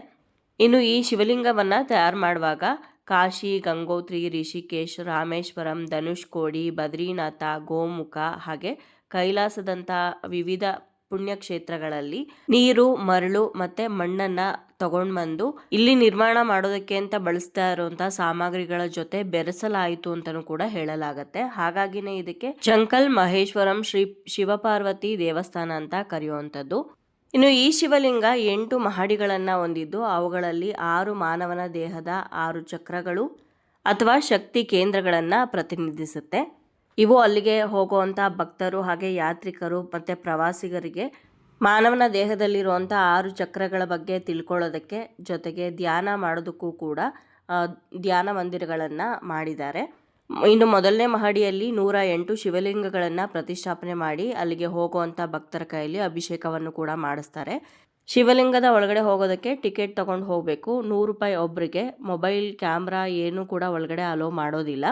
Speaker 1: ಇನ್ನು ಈ ಶಿವಲಿಂಗವನ್ನು ತಯಾರು ಮಾಡುವಾಗ ಕಾಶಿ, ಗಂಗೋತ್ರಿ, ರಿಷಿಕೇಶ್, ರಾಮೇಶ್ವರಂ, ಧನುಷ್ಕೋಡಿ, ಬದ್ರಿನಾಥ, ಗೋಮುಖ ಹಾಗೆ ಕೈಲಾಸದಂಥ ವಿವಿಧ ಪುಣ್ಯಕ್ಷೇತ್ರಗಳಲ್ಲಿ ನೀರು, ಮರಳು ಮತ್ತೆ ಮಣ್ಣನ್ನ ತಗೊಂಡು ಬಂದು ಇಲ್ಲಿ ನಿರ್ಮಾಣ ಮಾಡೋದಕ್ಕೆ ಅಂತ ಬಳಸ್ತಾ ಇರುವಂತಹ ಸಾಮಗ್ರಿಗಳ ಜೊತೆ ಬೆರೆಸಲಾಯಿತು ಅಂತಾನೂ ಕೂಡ ಹೇಳಲಾಗತ್ತೆ. ಹಾಗಾಗಿನೇ ಇದಕ್ಕೆ ಚಂಕಲ್ ಮಹೇಶ್ವರಂ ಶ್ರೀ ಶಿವಪಾರ್ವತಿ ದೇವಸ್ಥಾನ ಅಂತ ಕರೆಯುವಂಥದ್ದು. ಇನ್ನು ಈ ಶಿವಲಿಂಗ 8 ಮಹಡಿಗಳನ್ನ ಹೊಂದಿದ್ದು ಅವುಗಳಲ್ಲಿ 6 ಮಾನವನ ದೇಹದ 6 ಚಕ್ರಗಳು ಅಥವಾ ಶಕ್ತಿ ಕೇಂದ್ರಗಳನ್ನ ಪ್ರತಿನಿಧಿಸುತ್ತೆ. ಇವು ಅಲ್ಲಿಗೆ ಹೋಗುವಂಥ ಭಕ್ತರು ಹಾಗೆ ಯಾತ್ರಿಕರು ಮತ್ತು ಪ್ರವಾಸಿಗರಿಗೆ ಮಾನವನ ದೇಹದಲ್ಲಿರುವಂಥ 6 ಚಕ್ರಗಳ ಬಗ್ಗೆ ತಿಳ್ಕೊಳ್ಳೋದಕ್ಕೆ ಜೊತೆಗೆ ಧ್ಯಾನ ಮಾಡೋದಕ್ಕೂ ಕೂಡ ಧ್ಯಾನ ಮಂದಿರಗಳನ್ನು ಮಾಡಿದ್ದಾರೆ. ಇನ್ನು ಮೊದಲನೇ ಮಹಡಿಯಲ್ಲಿ 108 ಶಿವಲಿಂಗಗಳನ್ನು ಪ್ರತಿಷ್ಠಾಪನೆ ಮಾಡಿ ಅಲ್ಲಿಗೆ ಹೋಗುವಂಥ ಭಕ್ತರ ಕೈಯಲ್ಲಿ ಅಭಿಷೇಕವನ್ನು ಕೂಡ ಮಾಡಿಸ್ತಾರೆ. ಶಿವಲಿಂಗದ ಒಳಗಡೆ ಹೋಗೋದಕ್ಕೆ ಟಿಕೆಟ್ ತಗೊಂಡು ಹೋಗಬೇಕು. 100 ರೂಪಾಯಿ ಒಬ್ಬರಿಗೆ. ಮೊಬೈಲ್ ಕ್ಯಾಮ್ರಾ ಏನೂ ಕೂಡ ಒಳಗಡೆ ಅಲೋ ಮಾಡೋದಿಲ್ಲ.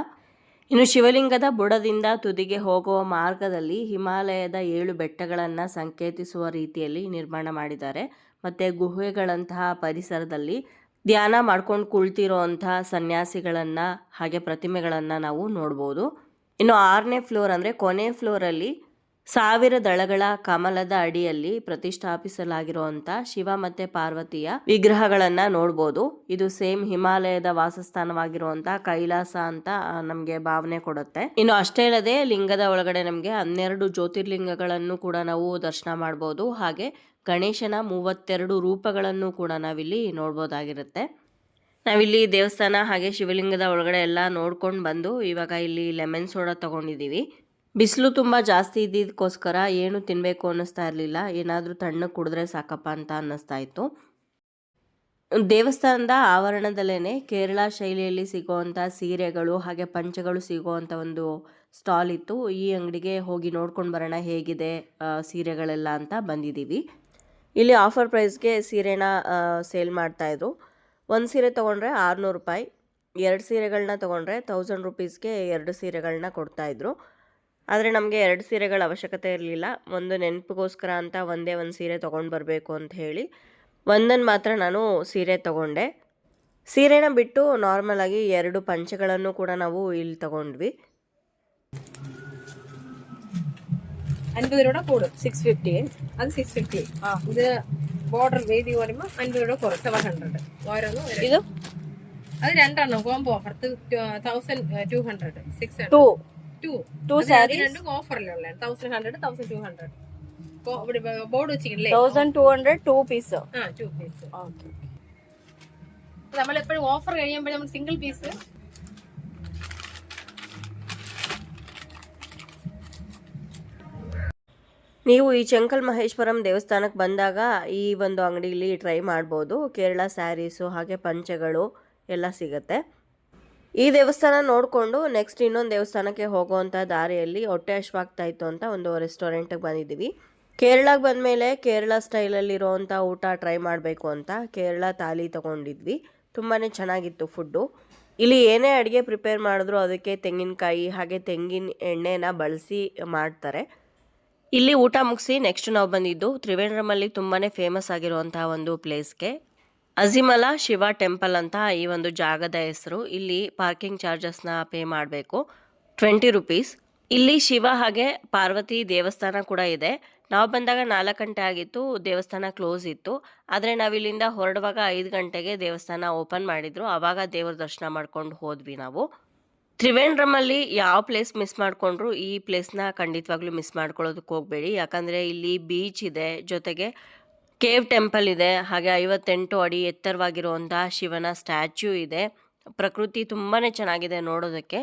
Speaker 1: ಇನ್ನು ಶಿವಲಿಂಗದ ಬುಡದಿಂದ ತುದಿಗೆ ಹೋಗುವ ಮಾರ್ಗದಲ್ಲಿ ಹಿಮಾಲಯದ 7 ಬೆಟ್ಟಗಳನ್ನು ಸಂಕೇತಿಸುವ ರೀತಿಯಲ್ಲಿ ನಿರ್ಮಾಣ ಮಾಡಿದ್ದಾರೆ. ಮತ್ತು ಗುಹೆಗಳಂತಹ ಪರಿಸರದಲ್ಲಿ ಧ್ಯಾನ ಮಾಡ್ಕೊಂಡು ಕುಳಿತಿರೋಂತಹ ಸನ್ಯಾಸಿಗಳನ್ನು ಹಾಗೆ ಪ್ರತಿಮೆಗಳನ್ನು ನಾವು ನೋಡ್ಬೋದು. ಇನ್ನು 6ನೇ ಫ್ಲೋರ್ ಅಂದರೆ ಕೊನೆ ಫ್ಲೋರಲ್ಲಿ 1000 ದಳಗಳ ಕಮಲದ ಅಡಿಯಲ್ಲಿ ಪ್ರತಿಷ್ಠಾಪಿಸಲಾಗಿರುವಂಥ ಶಿವ ಮತ್ತು ಪಾರ್ವತಿಯ ವಿಗ್ರಹಗಳನ್ನು ನೋಡ್ಬೋದು. ಇದು ಸೇಮ್ ಹಿಮಾಲಯದ ವಾಸಸ್ಥಾನವಾಗಿರುವಂಥ ಕೈಲಾಸ ಅಂತ ನಮಗೆ ಭಾವನೆ ಕೊಡುತ್ತೆ. ಇನ್ನು ಅಷ್ಟೇ ಅಲ್ಲದೆ ಲಿಂಗದ ಒಳಗಡೆ ನಮಗೆ 12 ಜ್ಯೋತಿರ್ಲಿಂಗಗಳನ್ನು ಕೂಡ ನಾವು ದರ್ಶನ ಮಾಡ್ಬೋದು. ಹಾಗೆ ಗಣೇಶನ 32 ರೂಪಗಳನ್ನು ಕೂಡ ನಾವಿಲ್ಲಿ ನೋಡ್ಬೋದಾಗಿರುತ್ತೆ. ನಾವಿಲ್ಲಿ ದೇವಸ್ಥಾನ ಹಾಗೆ ಶಿವಲಿಂಗದ ಒಳಗಡೆ ಎಲ್ಲ ನೋಡ್ಕೊಂಡು ಬಂದು ಇವಾಗ ಇಲ್ಲಿ ಲೆಮನ್ ಸೋಡಾ ತೊಗೊಂಡಿದ್ದೀವಿ. ಬಿಸಿಲು ತುಂಬ ಜಾಸ್ತಿ ಇದ್ದಿದ್ದಕ್ಕೋಸ್ಕರ ಏನು ತಿನ್ನಬೇಕು ಅನ್ನಿಸ್ತಾ ಇರಲಿಲ್ಲ. ಏನಾದರೂ ತಣ್ಣಗೆ ಕುಡಿದ್ರೆ ಸಾಕಪ್ಪ ಅಂತ ಅನ್ನಿಸ್ತಾ ಇತ್ತು. ದೇವಸ್ಥಾನದ ಆವರಣದಲ್ಲೇ ಕೇರಳ ಶೈಲಿಯಲ್ಲಿ ಸಿಗುವಂಥ ಸೀರೆಗಳು ಹಾಗೆ ಪಂಚೆಗಳು ಸಿಗುವಂಥ ಒಂದು ಸ್ಟಾಲ್ ಇತ್ತು. ಈ ಅಂಗಡಿಗೆ ಹೋಗಿ ನೋಡ್ಕೊಂಡು ಬರೋಣ ಹೇಗಿದೆ ಸೀರೆಗಳೆಲ್ಲ ಅಂತ ಬಂದಿದ್ದೀವಿ. ಇಲ್ಲಿ ಆಫರ್ ಪ್ರೈಸ್ಗೆ ಸೀರೆನ ಸೇಲ್ ಮಾಡ್ತಾಯಿದ್ರು. ಒಂದು ಸೀರೆ ತೊಗೊಂಡ್ರೆ 600 ರೂಪಾಯಿ, 2 ಸೀರೆಗಳನ್ನ ತೊಗೊಂಡ್ರೆ 1000 ರೂಪೀಸ್ಗೆ 2 ಸೀರೆಗಳನ್ನ ಕೊಡ್ತಾಯಿದ್ರು. ಆದರೆ ನಮಗೆ 2 ಸೀರೆಗಳ ಅವಶ್ಯಕತೆ ಇರಲಿಲ್ಲ. ಒಂದು ನೆನಪಿಗೋಸ್ಕರ ಅಂತ ಒಂದೇ ಒಂದು ಸೀರೆ ತೊಗೊಂಡು ಬರಬೇಕು ಅಂತ ಹೇಳಿ ಒಂದನ್ನು ಮಾತ್ರ ನಾನು ಸೀರೆ ತೊಗೊಂಡೆ. ಸೀರೆನ ಬಿಟ್ಟು ನಾರ್ಮಲಾಗಿ 2 ಪಂಚೆಗಳನ್ನು ಕೂಡ ನಾವು ಇಲ್ಲಿ ತೊಗೊಂಡ್ವಿ.
Speaker 3: 50 രൂപ കൂടും. 650 അത് 650. ഇത് ബോർഡർ വീതി വരുമ്പോൾ 50 രൂപ കുറവ് 700 ഓരോന്നും.
Speaker 1: ಇದು
Speaker 3: അത് രണ്ടെണ്ണം കോംബോ ഓഫർ 1200 600
Speaker 1: ಟೂ ಸ್ಯಾರೀಸ್
Speaker 3: രണ്ടും ഓഫറിലുള്ള 1100 1200 ഇവിടെ ബോർഡ് വെച്ചിട്ടില്ലേ
Speaker 1: 1200 2 പീസ്.
Speaker 3: 2 പീസ്. നമ്മളെപ്പോഴും ഓഫർ കഴിയുമ്പോൾ നമ്മൾ സിംഗിൾ പീസ്
Speaker 1: ನೀವು ಈ ಚಂಕಲ್ ಮಹೇಶ್ವರಂ ದೇವಸ್ಥಾನಕ್ಕೆ ಬಂದಾಗ ಈ ಒಂದು ಅಂಗಡಿಲಿ ಟ್ರೈ ಮಾಡ್ಬೋದು. ಕೇರಳ ಸ್ಯಾರೀಸು ಹಾಗೆ ಪಂಚೆಗಳು ಎಲ್ಲ ಸಿಗುತ್ತೆ. ಈ ದೇವಸ್ಥಾನ ನೋಡಿಕೊಂಡು ನೆಕ್ಸ್ಟ್ ಇನ್ನೊಂದು ದೇವಸ್ಥಾನಕ್ಕೆ ಹೋಗುವಂಥ ದಾರಿಯಲ್ಲಿ ಹೊಟ್ಟೆ ಹಶ್ವಾಗ್ತಾ ಇತ್ತು ಅಂತ ಒಂದು ರೆಸ್ಟೋರೆಂಟಿಗೆ ಬಂದಿದ್ದೀವಿ. ಕೇರಳಕ್ಕೆ ಬಂದಮೇಲೆ ಕೇರಳ ಸ್ಟೈಲಲ್ಲಿರೋವಂಥ ಊಟ ಟ್ರೈ ಮಾಡಬೇಕು ಅಂತ ಕೇರಳ ಥಾಲಿ ತೊಗೊಂಡಿದ್ವಿ. ತುಂಬಾ ಚೆನ್ನಾಗಿತ್ತು ಫುಡ್ಡು. ಇಲ್ಲಿ ಏನೇ ಅಡುಗೆ ಪ್ರಿಪೇರ್ ಮಾಡಿದ್ರು ಅದಕ್ಕೆ ತೆಂಗಿನಕಾಯಿ ಹಾಗೆ ತೆಂಗಿನ ಎಣ್ಣೆನ ಬಳಸಿ ಮಾಡ್ತಾರೆ. ಇಲ್ಲಿ ಊಟ ಮುಗಿಸಿ ನೆಕ್ಸ್ಟ್ ನಾವು ಬಂದಿದ್ದು ತ್ರಿವೇಂದ್ರಮಲ್ಲಿ ತುಂಬಾ ಫೇಮಸ್ ಆಗಿರುವಂಥ ಒಂದು ಪ್ಲೇಸ್ಗೆ. ಅಜಿಮಲ ಶಿವ ಟೆಂಪಲ್ ಅಂತ ಈ ಒಂದು ಜಾಗದ ಹೆಸರು. ಇಲ್ಲಿ ಪಾರ್ಕಿಂಗ್ ಚಾರ್ಜಸ್ನ ಪೇ ಮಾಡಬೇಕು, 20 ರುಪೀಸ್. ಇಲ್ಲಿ ಶಿವ ಹಾಗೆ ಪಾರ್ವತಿ ದೇವಸ್ಥಾನ ಕೂಡ ಇದೆ. ನಾವು ಬಂದಾಗ 4 ಗಂಟೆ ಆಗಿತ್ತು, ದೇವಸ್ಥಾನ ಕ್ಲೋಸ್ ಇತ್ತು. ಆದರೆ ನಾವಿಲ್ಲಿಂದ ಹೊರಡುವಾಗ 5 ಗಂಟೆಗೆ ದೇವಸ್ಥಾನ ಓಪನ್ ಮಾಡಿದ್ರು. ಆವಾಗ ದೇವರ ದರ್ಶನ ಮಾಡ್ಕೊಂಡು ಹೋದ್ವಿ ನಾವು. ತ್ರಿವೇಂದ್ರಮಲ್ಲಿ ಯಾವ ಪ್ಲೇಸ್ ಮಿಸ್ ಮಾಡಿಕೊಂಡ್ರು ಈ ಪ್ಲೇಸ್ನ ಖಂಡಿತವಾಗ್ಲೂ ಮಿಸ್ ಮಾಡ್ಕೊಳ್ಳೋದಕ್ಕೆ ಹೋಗಬೇಡಿ. ಯಾಕಂದರೆ ಇಲ್ಲಿ ಬೀಚ್ ಇದೆ, ಜೊತೆಗೆ ಕೇವ್ ಟೆಂಪಲ್ ಇದೆ, ಹಾಗೆ 58 ಅಡಿ ಎತ್ತರವಾಗಿರುವಂಥ ಶಿವನ ಸ್ಟ್ಯಾಚ್ಯೂ ಇದೆ. ಪ್ರಕೃತಿ ತುಂಬಾ ಚೆನ್ನಾಗಿದೆ ನೋಡೋದಕ್ಕೆ.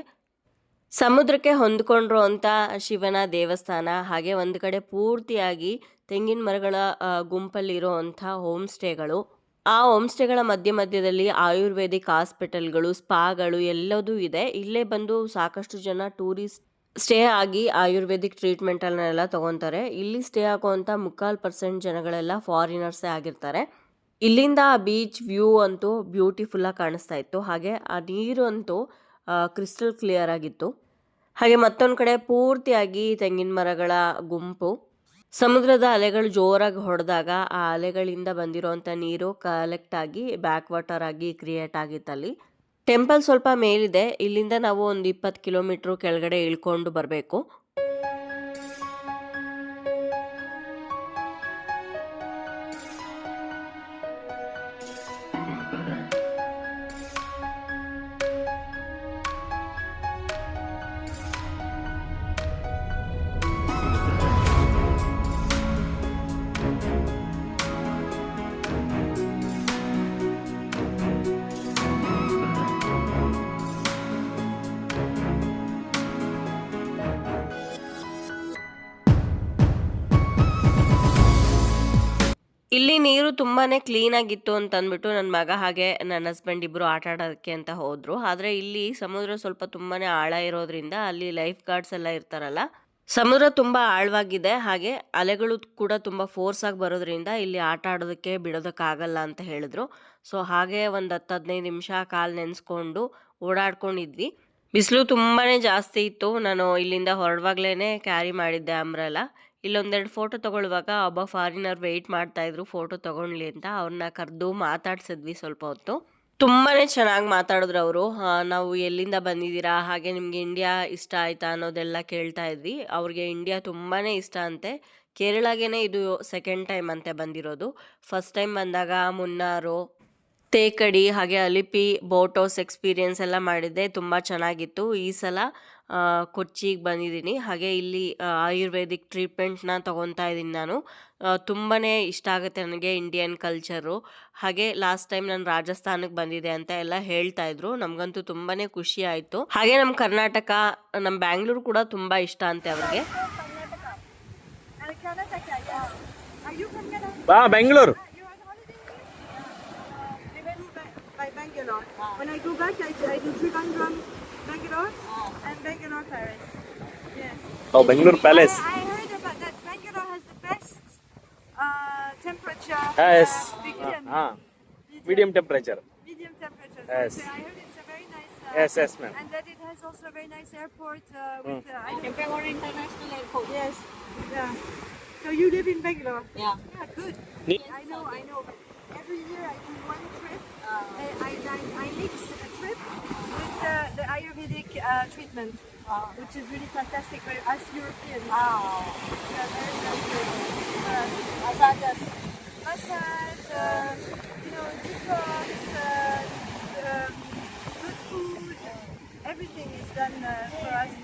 Speaker 1: ಸಮುದ್ರಕ್ಕೆ ಹೊಂದ್ಕೊಂಡಿರುವಂಥ ಶಿವನ ದೇವಸ್ಥಾನ, ಹಾಗೆ ಒಂದು ಕಡೆ ಪೂರ್ತಿಯಾಗಿ ತೆಂಗಿನ ಮರಗಳ ಗುಂಪಲ್ಲಿರುವಂಥ ಹೋಮ್ ಸ್ಟೇಗಳು. ಆ ಹೋಮ್ ಸ್ಟೇಗಳ ಮಧ್ಯದಲ್ಲಿ ಆಯುರ್ವೇದಿಕ್ ಹಾಸ್ಪಿಟಲ್ಗಳು, ಸ್ಪಾಗಳು ಎಲ್ಲದೂ ಇದೆ. ಇಲ್ಲೇ ಬಂದು ಸಾಕಷ್ಟು ಜನ ಟೂರಿಸ್ಟ್ ಸ್ಟೇ ಆಗಿ ಆಯುರ್ವೇದಿಕ್ ಟ್ರೀಟ್ಮೆಂಟನ್ನೆಲ್ಲ ತೊಗೊತಾರೆ. ಇಲ್ಲಿ ಸ್ಟೇ ಆಗುವಂಥ 3% ಜನಗಳೆಲ್ಲ ಫಾರಿನರ್ಸೇ ಆಗಿರ್ತಾರೆ. ಇಲ್ಲಿಂದ ಆ ಬೀಚ್ ವ್ಯೂ ಅಂತೂ ಬ್ಯೂಟಿಫುಲ್ಲಾಗಿ ಕಾಣಿಸ್ತಾ ಇತ್ತು. ಹಾಗೆ ಆ ನೀರು ಅಂತೂ ಕ್ರಿಸ್ಟಲ್ ಕ್ಲಿಯರ್ ಆಗಿತ್ತು. ಹಾಗೆ ಮತ್ತೊಂದು ಕಡೆ ಪೂರ್ತಿಯಾಗಿ ತೆಂಗಿನ ಮರಗಳ ಗುಂಪು. ಸಮುದ್ರದ ಅಲೆಗಳು ಜೋರಾಗಿ ಹೊಡೆದಾಗ ಆ ಅಲೆಗಳಿಂದ ಬಂದಿರೋವಂಥ ನೀರು ಕಲೆಕ್ಟ್ ಆಗಿ ಬ್ಯಾಕ್ ವಾಟರ್ ಆಗಿ ಕ್ರಿಯೇಟ್ ಆಗಿತ್ತಲ್ಲಿ. ಟೆಂಪಲ್ ಸ್ವಲ್ಪ ಮೇಲಿದೆ. ಇಲ್ಲಿಂದ ನಾವು ಒಂದು 20 ಕಿಲೋಮೀಟ್ರು ಕೆಳಗಡೆ ಇಳ್ಕೊಂಡು ಬರಬೇಕು. ಇಲ್ಲಿ ನೀರು ತುಂಬಾನೇ ಕ್ಲೀನ್ ಆಗಿತ್ತು ಅಂತ ಅಂದ್ಬಿಟ್ಟು ನನ್ನ ಮಗ ಹಾಗೆ ನನ್ನ ಹಸ್ಬೆಂಡ್ ಇಬ್ರು ಆಟ ಆಡೋದಕ್ಕೆ ಅಂತ ಹೋದ್ರು. ಆದ್ರೆ ಇಲ್ಲಿ ಸಮುದ್ರ ಸ್ವಲ್ಪ ತುಂಬಾನೇ ಆಳ ಇರೋದ್ರಿಂದ ಅಲ್ಲಿ ಲೈಫ್ ಗಾರ್ಡ್ಸ್ ಎಲ್ಲ ಇರ್ತಾರಲ್ಲ. ಸಮುದ್ರ ತುಂಬಾ ಆಳವಾಗಿದೆ, ಹಾಗೆ ಅಲೆಗಳು ಕೂಡ ತುಂಬಾ ಫೋರ್ಸ್ ಆಗಿ ಬರೋದ್ರಿಂದ ಇಲ್ಲಿ ಆಟ ಆಡೋದಕ್ಕೆ ಬಿಡೋದಕ್ಕಾಗಲ್ಲ ಅಂತ ಹೇಳಿದ್ರು. ಸೊ ಹಾಗೆ ಒಂದು 10-15 ನಿಮಿಷ ಕಾಲು ನೆನೆಸ್ಕೊಂಡು ಓಡಾಡ್ಕೊಂಡಿದ್ವಿ. ಬಿಸಿಲು ತುಂಬಾನೇ ಜಾಸ್ತಿ ಇತ್ತು. ನಾನು ಇಲ್ಲಿಂದ ಹೊರಡುವಾಗ್ಲೇನೆ ಕ್ಯಾರಿ ಮಾಡಿದ್ದೆ ಅಂಬ್ರೆಲಾ. ಇಲ್ಲೊಂದೆರಡು ಫೋಟೋ ತಗೊಳ್ಳುವಾಗ ಒಬ್ಬ ಫಾರಿನರ್ ವೆಯ್ಟ್ ಮಾಡ್ತಾ ಇದ್ರು ಫೋಟೋ ತಗೊಳ್ಲಿ ಅಂತ. ಅವ್ರನ್ನ ಕರೆದು ಮಾತಾಡ್ಸಿದ್ವಿ ಸ್ವಲ್ಪ ಹೊತ್ತು. ತುಂಬಾನೇ ಚೆನ್ನಾಗಿ ಮಾತಾಡಿದ್ರು ಅವರು. ನಾವು ಎಲ್ಲಿಂದ ಬಂದಿದ್ದೀರಾ, ಹಾಗೆ ನಿಮ್ಗೆ ಇಂಡಿಯಾ ಇಷ್ಟ ಆಯ್ತಾ ಅನ್ನೋದೆಲ್ಲ ಕೇಳ್ತಾ ಇದ್ವಿ. ಅವ್ರಿಗೆ ಇಂಡಿಯಾ ತುಂಬಾನೇ ಇಷ್ಟ ಅಂತೆ. ಕೇರಳಾಗೇನೆ ಇದು ಸೆಕೆಂಡ್ ಟೈಮ್ ಅಂತೆ ಬಂದಿರೋದು. ಫಸ್ಟ್ ಟೈಮ್ ಬಂದಾಗ ಮುನ್ನಾರು, ತೇಕಡಿ ಹಾಗೆ ಅಲಿಪಿ ಬೋಟ್ ಹೌಸ್ ಎಕ್ಸ್ಪೀರಿಯನ್ಸ್ ಎಲ್ಲ ಮಾಡಿದ್ದೆ, ತುಂಬ ಚೆನ್ನಾಗಿತ್ತು. ಈ ಸಲ ಕೊಚ್ಚಿಗೆ ಬಂದಿದ್ದೀನಿ. ಹಾಗೆ ಇಲ್ಲಿ ಆಯುರ್ವೇದಿಕ್ ಟ್ರೀಟ್ಮೆಂಟ್ನ ತೊಗೊತಾ ಇದ್ದೀನಿ ನಾನು. ತುಂಬಾ ಇಷ್ಟ ಆಗುತ್ತೆ ನನಗೆ ಇಂಡಿಯನ್ ಕಲ್ಚರು. ಹಾಗೆ ಲಾಸ್ಟ್ ಟೈಮ್ ನಾನು ರಾಜಸ್ಥಾನಕ್ಕೆ ಬಂದಿದೆ ಅಂತ ಎಲ್ಲ ಹೇಳ್ತಾ ಇದ್ರು. ನಮಗಂತೂ ತುಂಬಾ ಖುಷಿ ಆಯಿತು. ಹಾಗೆ ನಮ್ಮ ಕರ್ನಾಟಕ, ನಮ್ಮ ಬ್ಯಾಂಗ್ಳೂರು ಕೂಡ ತುಂಬ ಇಷ್ಟ ಅಂತೆ ಅವ್ರಿಗೆ.
Speaker 4: Bengaluru.
Speaker 5: By Bangalore. When I go back, I do Trivandrum, Bangalore, and Bangalore Paris. Yes.
Speaker 4: Oh, Bangalore Palace.
Speaker 5: I heard about that. Bangalore has the best temperature.
Speaker 4: Yes.
Speaker 5: Medium.
Speaker 4: Medium temperature.
Speaker 5: Medium temperature.
Speaker 4: Yes.
Speaker 5: So I heard it's a very nice.
Speaker 4: Yes, ma'am.
Speaker 5: And that it has also a very nice airport with.
Speaker 2: Kempegowda international airport.
Speaker 5: Yes. Yeah. So you live in Bangalore?
Speaker 2: Yeah.
Speaker 5: Yeah, good. I know. Every year I do one trip. I mix a trip with the Ayurvedic treatment, which is really fantastic for us Europeans. Yeah, very, very good.
Speaker 2: Massages.
Speaker 5: Massage, detox, good food, everything is done for us.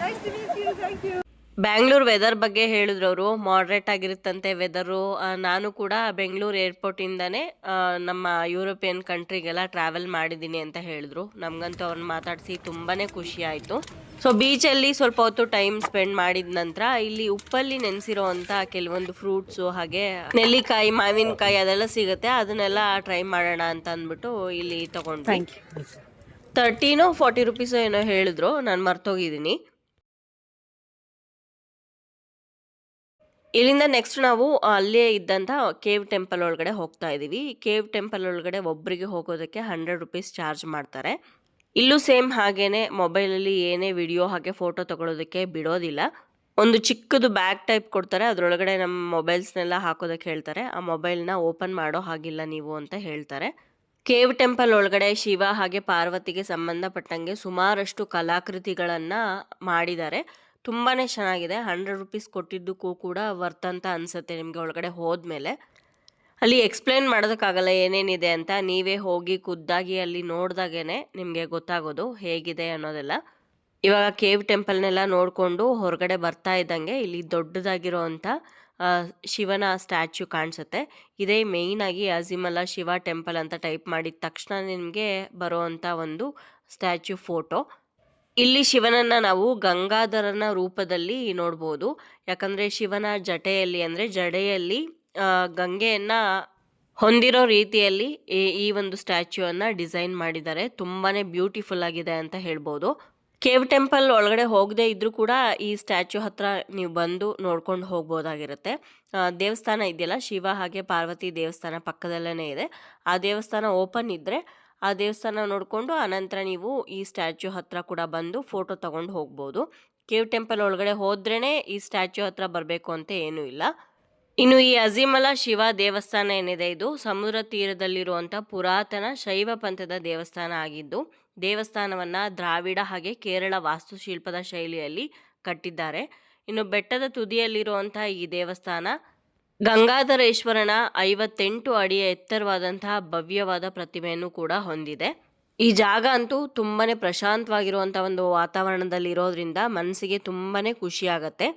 Speaker 5: Nice to meet you, thank you.
Speaker 1: Bangalore weather ಬಗ್ಗೆ ಹೇಳಿದ್ರು ಅವರು. Moderate ಆಗಿರುತ್ತಂತೆ weather. ನಾನು ಕೂಡ ಬೆಂಗಳೂರು ಏರ್ಪೋರ್ಟಿಂದನೇ ನಮ್ಮ European ಕಂಟ್ರಿಗೆಲ್ಲ travel ಮಾಡಿದ್ದೀನಿ ಅಂತ ಹೇಳಿದ್ರು. ನಮಗಂತೂ ಅವ್ರನ್ನ ಮಾತಾಡಿಸಿ ತುಂಬಾ ಖುಷಿ ಆಯಿತು. ಸೊ ಬೀಚಲ್ಲಿ ಸ್ವಲ್ಪ ಹೊತ್ತು ಟೈಮ್ ಸ್ಪೆಂಡ್ ಮಾಡಿದ ನಂತರ ಇಲ್ಲಿ ಉಪ್ಪಲ್ಲಿ ನೆನೆಸಿರೋ ಅಂಥ ಕೆಲವೊಂದು ಫ್ರೂಟ್ಸು, ಹಾಗೆ ನೆಲ್ಲಿಕಾಯಿ, ಮಾವಿನಕಾಯಿ ಅದೆಲ್ಲ ಸಿಗುತ್ತೆ. ಅದನ್ನೆಲ್ಲ ಟ್ರೈ ಮಾಡೋಣ ಅಂತ ಅಂದ್ಬಿಟ್ಟು ಇಲ್ಲಿ ತೊಗೊಂಡ್ವಿ. 30 40 ರುಪೀಸು ಏನೋ ಹೇಳಿದ್ರು, ನಾನು ಮರ್ತೋಗಿದ್ದೀನಿ. ಇಲ್ಲಿಂದ ನೆಕ್ಸ್ಟ್ ನಾವು ಅಲ್ಲೇ ಇದ್ದಂಥ ಕೇವ್ ಟೆಂಪಲ್ ಒಳಗಡೆ ಹೋಗ್ತಾ ಇದ್ದೀವಿ. ಕೇವ್ ಟೆಂಪಲ್ ಒಳಗಡೆ ಒಬ್ಬರಿಗೆ ಹೋಗೋದಕ್ಕೆ 100 ರುಪೀಸ್ ಚಾರ್ಜ್ ಮಾಡ್ತಾರೆ. ಇಲ್ಲೂ ಸೇಮ್ ಹಾಗೇನೆ ಮೊಬೈಲಲ್ಲಿ ಏನೇ ವಿಡಿಯೋ ಹಾಗೆ ಫೋಟೋ ತಗೊಳ್ಳೋದಕ್ಕೆ ಬಿಡೋದಿಲ್ಲ. ಒಂದು ಚಿಕ್ಕದು ಬ್ಯಾಗ್ ಟೈಪ್ ಕೊಡ್ತಾರೆ, ಅದರೊಳಗಡೆ ನಮ್ಮ ಮೊಬೈಲ್ಸ್ನೆಲ್ಲ ಹಾಕೋದಕ್ಕೆ ಹೇಳ್ತಾರೆ. ಆ ಮೊಬೈಲ್ನ ಓಪನ್ ಮಾಡೋ ಹಾಗಿಲ್ಲ ನೀವು ಅಂತ ಹೇಳ್ತಾರೆ. ಕೇವ್ ಟೆಂಪಲ್ ಒಳಗಡೆ ಶಿವ ಹಾಗೆ ಪಾರ್ವತಿಗೆ ಸಂಬಂಧಪಟ್ಟಂಗೆ ಸುಮಾರಷ್ಟು ಕಲಾಕೃತಿಗಳನ್ನು ಮಾಡಿದ್ದಾರೆ. ತುಂಬಾ ಚೆನ್ನಾಗಿದೆ. 100 ರುಪೀಸ್ ಕೊಟ್ಟಿದ್ದಕ್ಕೂ ಕೂಡ ವರ್ತ್ ಅಂತ ಅನಿಸುತ್ತೆ ನಿಮಗೆ ಒಳಗಡೆ ಹೋದ್ಮೇಲೆ. ಅಲ್ಲಿ ಎಕ್ಸ್ಪ್ಲೇನ್ ಮಾಡೋದಕ್ಕಾಗಲ್ಲ ಏನೇನಿದೆ ಅಂತ, ನೀವೇ ಹೋಗಿ ಖುದ್ದಾಗಿ ಅಲ್ಲಿ ನೋಡಿದಾಗೇ ನಿಮಗೆ ಗೊತ್ತಾಗೋದು ಹೇಗಿದೆ ಅನ್ನೋದೆಲ್ಲ. ಇವಾಗ ಕೇವ್ ಟೆಂಪಲ್ನೆಲ್ಲ ನೋಡಿಕೊಂಡು ಹೊರಗಡೆ ಬರ್ತಾ ಇದ್ದಂಗೆ ಇಲ್ಲಿ ದೊಡ್ಡದಾಗಿರೋವಂಥ ಶಿವನ ಸ್ಟ್ಯಾಚ್ಯೂ ಕಾಣಿಸುತ್ತೆ. ಇದೇ ಮೇಯ್ನಾಗಿ ಅಜಿಮಲ ಶಿವ ಟೆಂಪಲ್ ಅಂತ ಟೈಪ್ ಮಾಡಿದ ತಕ್ಷಣ ನಿಮಗೆ ಬರೋವಂಥ ಒಂದು ಸ್ಟ್ಯಾಚ್ಯೂ ಫೋಟೋ. ಇಲ್ಲಿ ಶಿವನನ್ನು ನಾವು ಗಂಗಾಧರನ ರೂಪದಲ್ಲಿ ನೋಡ್ಬೋದು. ಯಾಕಂದರೆ ಶಿವನ ಜಟೆಯಲ್ಲಿ ಅಂದರೆ ಜಡೆಯಲ್ಲಿ ಗಂಗೆಯನ್ನು ಹೊಂದಿರೋ ರೀತಿಯಲ್ಲಿ ಈ ಒಂದು ಸ್ಟ್ಯಾಚ್ಯೂವನ್ನು ಡಿಸೈನ್ ಮಾಡಿದ್ದಾರೆ. ತುಂಬಾ ಬ್ಯೂಟಿಫುಲ್ ಆಗಿದೆ ಅಂತ ಹೇಳ್ಬೋದು. ಕೇವ್ ಟೆಂಪಲ್ ಒಳಗಡೆ ಹೋಗದೇ ಇದ್ರೂ ಕೂಡ ಈ ಸ್ಟ್ಯಾಚ್ಯೂ ಹತ್ರ ನೀವು ಬಂದು ನೋಡ್ಕೊಂಡು ಹೋಗ್ಬೋದಾಗಿರುತ್ತೆ. ದೇವಸ್ಥಾನ ಇದೆಯಲ್ಲ, ಶಿವ ಹಾಗೆ ಪಾರ್ವತಿ ದೇವಸ್ಥಾನ ಪಕ್ಕದಲ್ಲೇ ಇದೆ. ಆ ದೇವಸ್ಥಾನ ಓಪನ್ ಇದ್ದರೆ ಆ ದೇವಸ್ಥಾನ ನೋಡಿಕೊಂಡು ಆನಂತರ ನೀವು ಈ ಸ್ಟ್ಯಾಚ್ಯೂ ಹತ್ರ ಕೂಡ ಬಂದು ಫೋಟೋ ತೊಗೊಂಡು ಹೋಗ್ಬೋದು. ಕೇವ್ ಟೆಂಪಲ್ ಒಳಗಡೆ ಹೋದ್ರೇ ಈ ಸ್ಟ್ಯಾಚ್ಯೂ ಹತ್ರ ಬರಬೇಕು ಅಂತ ಏನೂ ಇಲ್ಲ. ಇನ್ನು ಈ ಅಜಿಮಲ ಶಿವ ದೇವಸ್ಥಾನ ಏನಿದೆ, ಇದು ಸಮುದ್ರ ತೀರದಲ್ಲಿರುವಂಥ ಪುರಾತನ ಶೈವ ಪಂಥದ ದೇವಸ್ಥಾನ ಆಗಿದ್ದು, ದೇವಸ್ಥಾನವನ್ನು ದ್ರಾವಿಡ ಹಾಗೆ ಕೇರಳ ವಾಸ್ತುಶಿಲ್ಪದ ಶೈಲಿಯಲ್ಲಿ ಕಟ್ಟಿದ್ದಾರೆ. ಇನ್ನು ಬೆಟ್ಟದ ತುದಿಯಲ್ಲಿರುವಂಥ ಈ ದೇವಸ್ಥಾನ ಗಂಗಾಧರೇಶ್ವರನ 58 ಅಡಿಯ ಎತ್ತರವಾದಂತಹ ಭವ್ಯವಾದ ಪ್ರತಿಮೆಯನ್ನು ಕೂಡ ಹೊಂದಿದೆ. ಈ ಜಾಗ ಅಂತೂ ತುಂಬಾ ಪ್ರಶಾಂತವಾಗಿರುವಂಥ ಒಂದು ವಾತಾವರಣದಲ್ಲಿ ಇರೋದ್ರಿಂದ ಮನಸ್ಸಿಗೆ ತುಂಬಾ ಖುಷಿ ಆಗುತ್ತೆ.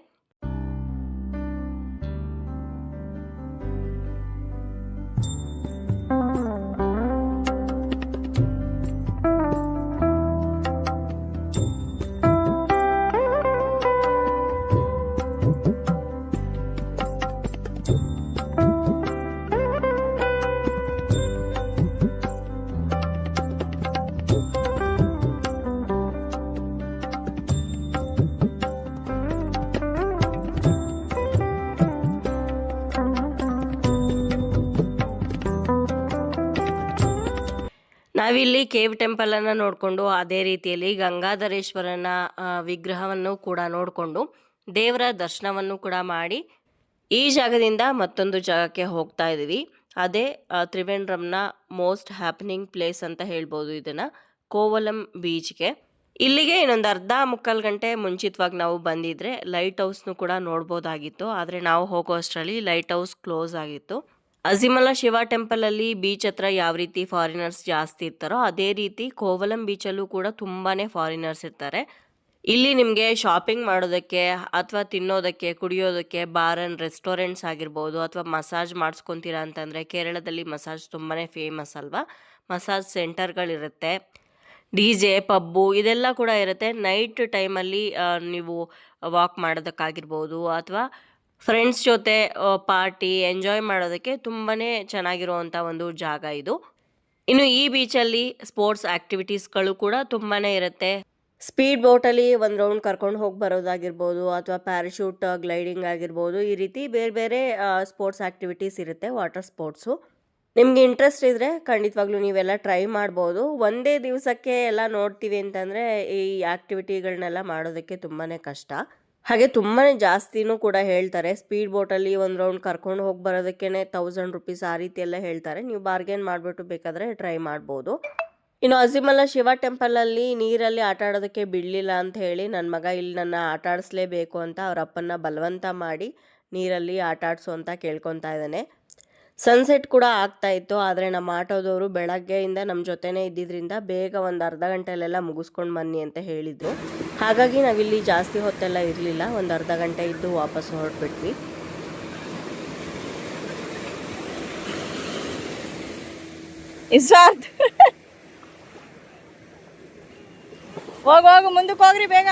Speaker 1: ನಾವಿಲ್ಲಿ ಕೇವ್ ಟೆಂಪಲನ್ನು ನೋಡಿಕೊಂಡು ಅದೇ ರೀತಿಯಲ್ಲಿ ಗಂಗಾಧರೇಶ್ವರನ ವಿಗ್ರಹವನ್ನು ಕೂಡ ನೋಡಿಕೊಂಡು ದೇವರ ದರ್ಶನವನ್ನು ಕೂಡ ಮಾಡಿ ಈ ಜಾಗದಿಂದ ಮತ್ತೊಂದು ಜಾಗಕ್ಕೆ ಹೋಗ್ತಾ ಇದ್ದೀವಿ. ಅದೇ ತ್ರಿವೇಂದ್ರಂನ ಮೋಸ್ಟ್ ಹ್ಯಾಪನಿಂಗ್ ಪ್ಲೇಸ್ ಅಂತ ಹೇಳ್ಬೋದು ಇದನ್ನು, ಕೋವಲಂ ಬೀಚ್ಗೆ. ಇಲ್ಲಿಗೆ ಇನ್ನೊಂದು ಅರ್ಧ ಮುಕ್ಕಾಲು ಗಂಟೆ ಮುಂಚಿತವಾಗಿ ನಾವು ಬಂದಿದ್ರೆ ಲೈಟ್ ಹೌಸ್ನು ಕೂಡ ನೋಡ್ಬೋದಾಗಿತ್ತು. ಆದರೆ ನಾವು ಹೋಗೋ ಅಷ್ಟರಲ್ಲಿ ಲೈಟ್ ಹೌಸ್ ಕ್ಲೋಸ್ ಆಗಿತ್ತು. ಅಜಿಮಲ ಶಿವ ಟೆಂಪಲಲ್ಲಿ ಬೀಚ್ ಹತ್ರ ಯಾವ ರೀತಿ ಫಾರಿನರ್ಸ್ ಜಾಸ್ತಿ ಇರ್ತಾರೋ ಅದೇ ರೀತಿ ಕೋವಲಂ ಬೀಚಲ್ಲೂ ಕೂಡ ತುಂಬಾ ಫಾರಿನರ್ಸ್ ಇರ್ತಾರೆ. ಇಲ್ಲಿ ನಿಮಗೆ ಶಾಪಿಂಗ್ ಮಾಡೋದಕ್ಕೆ ಅಥವಾ ತಿನ್ನೋದಕ್ಕೆ, ಕುಡಿಯೋದಕ್ಕೆ ಬಾರ್ ಆ್ಯಂಡ್ ರೆಸ್ಟೋರೆಂಟ್ಸ್ ಆಗಿರ್ಬೋದು, ಅಥವಾ ಮಸಾಜ್ ಮಾಡಿಸ್ಕೊತೀರಾ ಅಂತಂದರೆ ಕೇರಳದಲ್ಲಿ ಮಸಾಜ್ ತುಂಬಾ ಫೇಮಸ್ ಅಲ್ವಾ. ಮಸಾಜ್ ಸೆಂಟರ್ಗಳಿರುತ್ತೆ, DJ, ಪಬ್ಬು ಇದೆಲ್ಲ ಕೂಡ ಇರುತ್ತೆ. ನೈಟ್ ಟೈಮಲ್ಲಿ ನೀವು ವಾಕ್ ಮಾಡೋದಕ್ಕಾಗಿರ್ಬೋದು ಅಥವಾ ಫ್ರೆಂಡ್ಸ್ ಜೊತೆ ಪಾರ್ಟಿ ಎಂಜಾಯ್ ಮಾಡೋದಕ್ಕೆ ತುಂಬಾ ಚೆನ್ನಾಗಿರುವಂಥ ಒಂದು ಜಾಗ ಇದು. ಇನ್ನು ಈ ಬೀಚಲ್ಲಿ ಸ್ಪೋರ್ಟ್ಸ್ ಆ್ಯಕ್ಟಿವಿಟೀಸ್ಗಳು ಕೂಡ ತುಂಬಾ ಇರುತ್ತೆ. ಸ್ಪೀಡ್ ಬೋಟಲ್ಲಿ ಒಂದು ರೌಂಡ್ ಕರ್ಕೊಂಡು ಹೋಗಿ ಬರೋದಾಗಿರ್ಬೋದು ಅಥವಾ ಪ್ಯಾರಾಶೂಟ್ ಗ್ಲೈಡಿಂಗ್ ಆಗಿರ್ಬೋದು, ಈ ರೀತಿ ಬೇರೆ ಬೇರೆ ಸ್ಪೋರ್ಟ್ಸ್ ಆ್ಯಕ್ಟಿವಿಟೀಸ್ ಇರುತ್ತೆ, ವಾಟರ್ ಸ್ಪೋರ್ಟ್ಸು. ನಿಮಗೆ ಇಂಟ್ರೆಸ್ಟ್ ಇದ್ದರೆ ಖಂಡಿತವಾಗ್ಲೂ ನೀವೆಲ್ಲ ಟ್ರೈ ಮಾಡ್ಬೋದು. ಒಂದೇ ದಿವಸಕ್ಕೆ ಎಲ್ಲ ನೋಡ್ತೀವಿ ಅಂತಂದರೆ ಈ ಆ್ಯಕ್ಟಿವಿಟಿಗಳನ್ನೆಲ್ಲ ಮಾಡೋದಕ್ಕೆ ತುಂಬಾ ಕಷ್ಟ. ಹಾಗೆ ತುಂಬಾ ಜಾಸ್ತಿನೂ ಕೂಡ ಹೇಳ್ತಾರೆ. ಸ್ಪೀಡ್ ಬೋಟಲ್ಲಿ ಒಂದು ರೌಂಡ್ ಕರ್ಕೊಂಡು ಹೋಗಿ ಬರೋದಕ್ಕೇ 1000 ರುಪೀಸ್ ಆ ರೀತಿ ಎಲ್ಲ ಹೇಳ್ತಾರೆ. ನೀವು ಬಾರ್ಗೇನ್ ಮಾಡಿಬಿಟ್ಟು ಬೇಕಾದರೆ ಟ್ರೈ ಮಾಡ್ಬೋದು. ಇನ್ನು ಅಜಿಮಲ ಶಿವ ಟೆಂಪಲಲ್ಲಿ ನೀರಲ್ಲಿ ಆಟ ಆಡೋದಕ್ಕೆ ಬಿಡಲಿಲ್ಲ ಅಂತ ಹೇಳಿ ನನ್ನ ಮಗ ಇಲ್ಲಿ ನನ್ನ ಆಟ ಆಡಿಸ್ಲೇಬೇಕು ಅಂತ ಅವ್ರ ಅಪ್ಪನ ಬಲವಂತ ಮಾಡಿ ನೀರಲ್ಲಿ ಆಟ ಆಡಿಸು ಅಂತ ಕೇಳ್ಕೊತಾ ಇದ್ದಾನೆ. ಸನ್ಸೆಟ್ ಕೂಡ ಆಗ್ತಾ ಇತ್ತು. ಆದರೆ ನಮ್ಮ ಆಟೋದವರು ಬೆಳಗ್ಗೆಯಿಂದ ನಮ್ಮ ಜೊತೆನೇ ಇದ್ದಿದ್ದರಿಂದ ಬೇಗ ಒಂದು ಅರ್ಧ ಗಂಟೆಲೆಲ್ಲ ಮುಗಿಸ್ಕೊಂಡು ಬನ್ನಿ ಅಂತ ಹೇಳಿದರು. ಹಾಗಾಗಿ ನಾವಿಲ್ಲಿ ಜಾಸ್ತಿ ಹೊತ್ತೆಲ್ಲ ಇರಲಿಲ್ಲ, ಒಂದು ಅರ್ಧ ಗಂಟೆ ಇದ್ದು ವಾಪಸ್ ಹೊರಟ್ಬಿಟ್ವಿ.
Speaker 2: ಇಸಾರ್ತ್ ಹೋಗು ಮುಂದಕ್ಕೆ ಹೋಗ್ರಿ ಬೇಗ.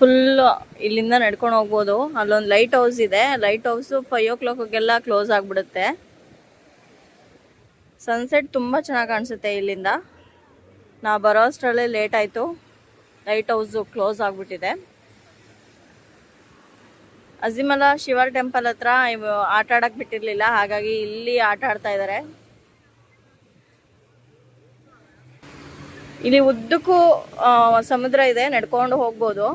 Speaker 2: ಫುಲ್ ಇಲ್ಲಿಂದ ನಡ್ಕೊಂಡು ಹೋಗ್ಬೋದು. ಅಲ್ಲೊಂದು ಲೈಟ್ ಹೌಸ್ ಇದೆ. ಲೈಟ್ ಹೌಸು 5 o'clockಗೆಲ್ಲ ಕ್ಲೋಸ್ ಆಗಿಬಿಡುತ್ತೆ. ಸನ್ಸೆಟ್ ತುಂಬ ಚೆನ್ನಾಗಿ ಕಾಣಿಸುತ್ತೆ ಇಲ್ಲಿಂದ. ನಾವು ಬರೋ ಅಷ್ಟರಲ್ಲೇ ಲೇಟ್ ಆಯಿತು, ಲೈಟ್ ಹೌಸು ಕ್ಲೋಸ್ ಆಗಿಬಿಟ್ಟಿದೆ. ಅಜಿಮಲ ಶಿವ ಟೆಂಪಲ್ ಹತ್ರ ಆಟ ಆಡಕ್ಕೆ ಬಿಟ್ಟಿರಲಿಲ್ಲ, ಹಾಗಾಗಿ ಇಲ್ಲಿ ಆಟ ಆಡ್ತಾ ಇದ್ದಾರೆ. ಇಲ್ಲಿ ಉದ್ದಕ್ಕೂ ಸಮುದ್ರ ಇದೆ, ನಡ್ಕೊಂಡು ಹೋಗ್ಬೋದು.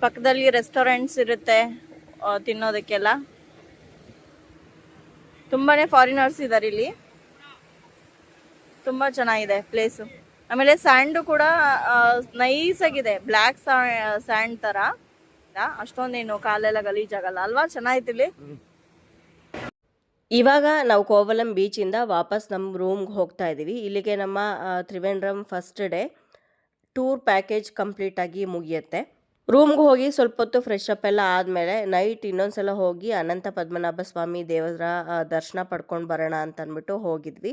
Speaker 2: ಪಕ್ಕದಲ್ಲಿ ರೆಸ್ಟೋರೆಂಟ್ಸ್ ಇರುತ್ತೆ ತಿನ್ನೋದಕ್ಕೆಲ್ಲ. ತುಂಬಾನೇ ಫಾರಿನರ್ಸ್ ಇದ್ದಾರೆ ಇಲ್ಲಿ. ತುಂಬ ಚೆನ್ನಾಗಿದೆ ಪ್ಲೇಸು. ಆಮೇಲೆ ಸ್ಯಾಂಡು ಕೂಡ ನೈಸ್ ಆಗಿದೆ, ಬ್ಲ್ಯಾಕ್ ಸ್ಯಾಂಡ್ ಥರ. ಅಷ್ಟೊಂದೇನು ಕಾಲೆಲ್ಲ ಗಲೀಜಾಗಲ್ಲ ಅಲ್ವಾ, ಚೆನ್ನಾಗಿತ್ತು.
Speaker 1: ಇವಾಗ ನಾವು ಕೋವಲಂ ಬೀಚಿಂದ ವಾಪಸ್ ನಮ್ಮ ರೂಮ್ಗೆ ಹೋಗ್ತಾ ಇದ್ದೀವಿ. ಇಲ್ಲಿಗೆ ನಮ್ಮ Trivandrum first day tour package ಕಂಪ್ಲೀಟಾಗಿ ಮುಗಿಯುತ್ತೆ. ರೂಮ್ಗೆ ಹೋಗಿ ಸ್ವಲ್ಪ ಹೊತ್ತು ಫ್ರೆಶ್ ಅಪ್ ಎಲ್ಲ ಆದಮೇಲೆ ನೈಟ್ ಇನ್ನೊಂದ್ಸಲ ಹೋಗಿ ಅನಂತ ಪದ್ಮನಾಭ ಸ್ವಾಮಿ ದೇವರ ದರ್ಶನ ಪಡ್ಕೊಂಡು ಬರೋಣ ಅಂತ ಅಂದ್ಬಿಟ್ಟು ಹೋಗಿದ್ವಿ.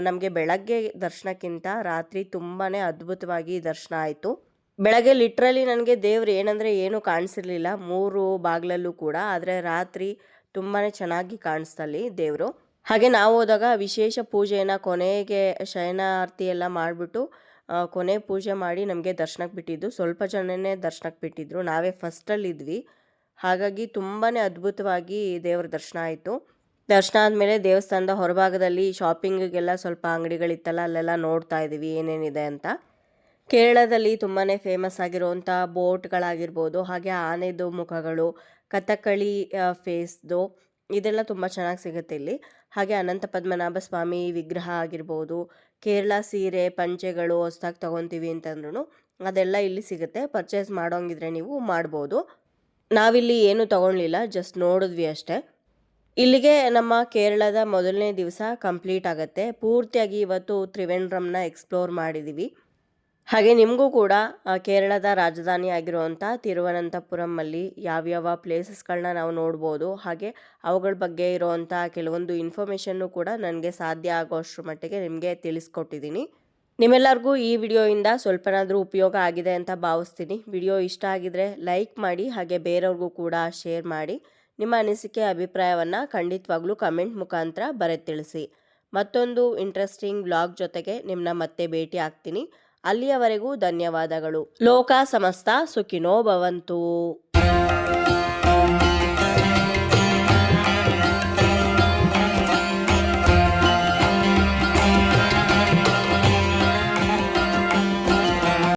Speaker 1: ನಮಗೆ ಬೆಳಗ್ಗೆ ದರ್ಶನಕ್ಕಿಂತ ರಾತ್ರಿ ತುಂಬಾ ಅದ್ಭುತವಾಗಿ ದರ್ಶನ ಆಯಿತು. ಬೆಳಗ್ಗೆ ಲಿಟ್ರಲಿ ನನಗೆ ದೇವ್ರು ಏನಂದರೆ ಏನೂ ಕಾಣಿಸಿರ್ಲಿಲ್ಲ 3 ಬಾಗಿಲಲ್ಲೂ ಕೂಡ. ಆದರೆ ರಾತ್ರಿ ತುಂಬಾ ಚೆನ್ನಾಗಿ ಕಾಣಿಸ್ತಲ್ಲಿ ದೇವರು. ಹಾಗೆ ನಾವು ಹೋದಾಗ ವಿಶೇಷ ಪೂಜೆಯನ್ನು ಕೊನೆಗೆ ಶಯನಾರ್ತಿ ಎಲ್ಲ ಮಾಡಿಬಿಟ್ಟು ಕೊನೆ ಪೂಜೆ ಮಾಡಿ ನಮಗೆ ದರ್ಶನಕ್ಕೆ ಬಿಟ್ಟಿದ್ದು. ಸ್ವಲ್ಪ ಜನನೇ ದರ್ಶನಕ್ಕೆ ಬಿಟ್ಟಿದ್ರು, ನಾವೇ ಫಸ್ಟಲ್ಲಿದ್ವಿ. ಹಾಗಾಗಿ ತುಂಬಾ ಅದ್ಭುತವಾಗಿ ದೇವ್ರ ದರ್ಶನ ಆಯಿತು. ದರ್ಶನ ಆದಮೇಲೆ ದೇವಸ್ಥಾನದ ಹೊರಭಾಗದಲ್ಲಿ ಶಾಪಿಂಗಿಗೆಲ್ಲ ಸ್ವಲ್ಪ ಅಂಗಡಿಗಳಿತ್ತಲ್ಲ, ಅಲ್ಲೆಲ್ಲ ನೋಡ್ತಾ ಇದ್ದೀವಿ ಏನೇನಿದೆ ಅಂತ. ಕೇರಳದಲ್ಲಿ ತುಂಬಾ ಫೇಮಸ್ ಆಗಿರುವಂಥ ಬೋಟ್ಗಳಾಗಿರ್ಬೋದು, ಹಾಗೆ ಆನೆದು ಮುಖಗಳು, ಕಥಕ್ಕಳಿ ಫೇಸ್ದು, ಇದೆಲ್ಲ ತುಂಬ ಚೆನ್ನಾಗಿ ಸಿಗುತ್ತೆ ಇಲ್ಲಿ. ಹಾಗೆ ಅನಂತ ಪದ್ಮನಾಭ ಸ್ವಾಮಿ ವಿಗ್ರಹ ಆಗಿರ್ಬೋದು, ಕೇರಳ ಸೀರೆ ಪಂಚೆಗಳು ಹೊಸ್ದಾಗಿ ತೊಗೊತೀವಿ ಅಂತಂದ್ರೂ ಅದೆಲ್ಲ ಇಲ್ಲಿ ಸಿಗುತ್ತೆ. ಪರ್ಚೇಸ್ ಮಾಡೋಂಗಿದ್ರೆ ನೀವು ಮಾಡ್ಬೋದು. ನಾವಿಲ್ಲಿ ಏನೂ ತೊಗೊಳ್ಲಿಲ್ಲ, ಜಸ್ಟ್ ನೋಡಿದ್ವಿ ಅಷ್ಟೇ. ಇಲ್ಲಿಗೆ ನಮ್ಮ ಕೇರಳದ ಮೊದಲನೇ ದಿವಸ ಕಂಪ್ಲೀಟ್ ಆಗುತ್ತೆ. ಪೂರ್ತಿಯಾಗಿ ಇವತ್ತು ತ್ರಿವೇಂದ್ರಂನ ಎಕ್ಸ್ಪ್ಲೋರ್ ಮಾಡಿದ್ದೀವಿ. ಹಾಗೆ ನಿಮಗೂ ಕೂಡ ಕೇರಳದ ರಾಜಧಾನಿ ಆಗಿರುವಂಥ ತಿರುವನಂತಪುರಮಲ್ಲಿ ಯಾವ್ಯಾವ ಪ್ಲೇಸಸ್ಗಳನ್ನ ನಾವು ನೋಡ್ಬೋದು, ಹಾಗೆ ಅವುಗಳ ಬಗ್ಗೆ ಇರೋವಂಥ ಕೆಲವೊಂದು ಇನ್ಫಾರ್ಮೇಷನ್ನು ಕೂಡ ನನಗೆ ಸಾಧ್ಯ ಆಗೋಷ್ಟರ ಮಟ್ಟಿಗೆ ನಿಮಗೆ ತಿಳಿಸ್ಕೊಟ್ಟಿದ್ದೀನಿ. ನಿಮ್ಮೆಲ್ಲರಿಗೂ ಈ ವಿಡಿಯೋಯಿಂದ ಸ್ವಲ್ಪನಾದರೂ ಉಪಯೋಗ ಆಗಿದೆ ಅಂತ ಭಾವಿಸ್ತೀನಿ. ವಿಡಿಯೋ ಇಷ್ಟ ಆಗಿದರೆ ಲೈಕ್ ಮಾಡಿ, ಹಾಗೆ ಬೇರೆಯವ್ರಿಗೂ ಕೂಡ ಶೇರ್ ಮಾಡಿ. ನಿಮ್ಮ ಅನಿಸಿಕೆ ಅಭಿಪ್ರಾಯವನ್ನು ಖಂಡಿತವಾಗ್ಲೂ ಕಮೆಂಟ್ ಮುಖಾಂತರ ಬರೆದು ತಿಳಿಸಿ. ಮತ್ತೊಂದು ಇಂಟ್ರೆಸ್ಟಿಂಗ್ ವ್ಲಾಗ್ ಜೊತೆಗೆ ನಿಮ್ಮನ್ನ ಮತ್ತೆ ಭೇಟಿ ಆಗ್ತೀನಿ. ಅಲ್ಲಿಯವರೆಗೂ ಧನ್ಯವಾದಗಳು. ಲೋಕ ಸಮಸ್ತ ಸುಖಿನೋ ಭವಂತು.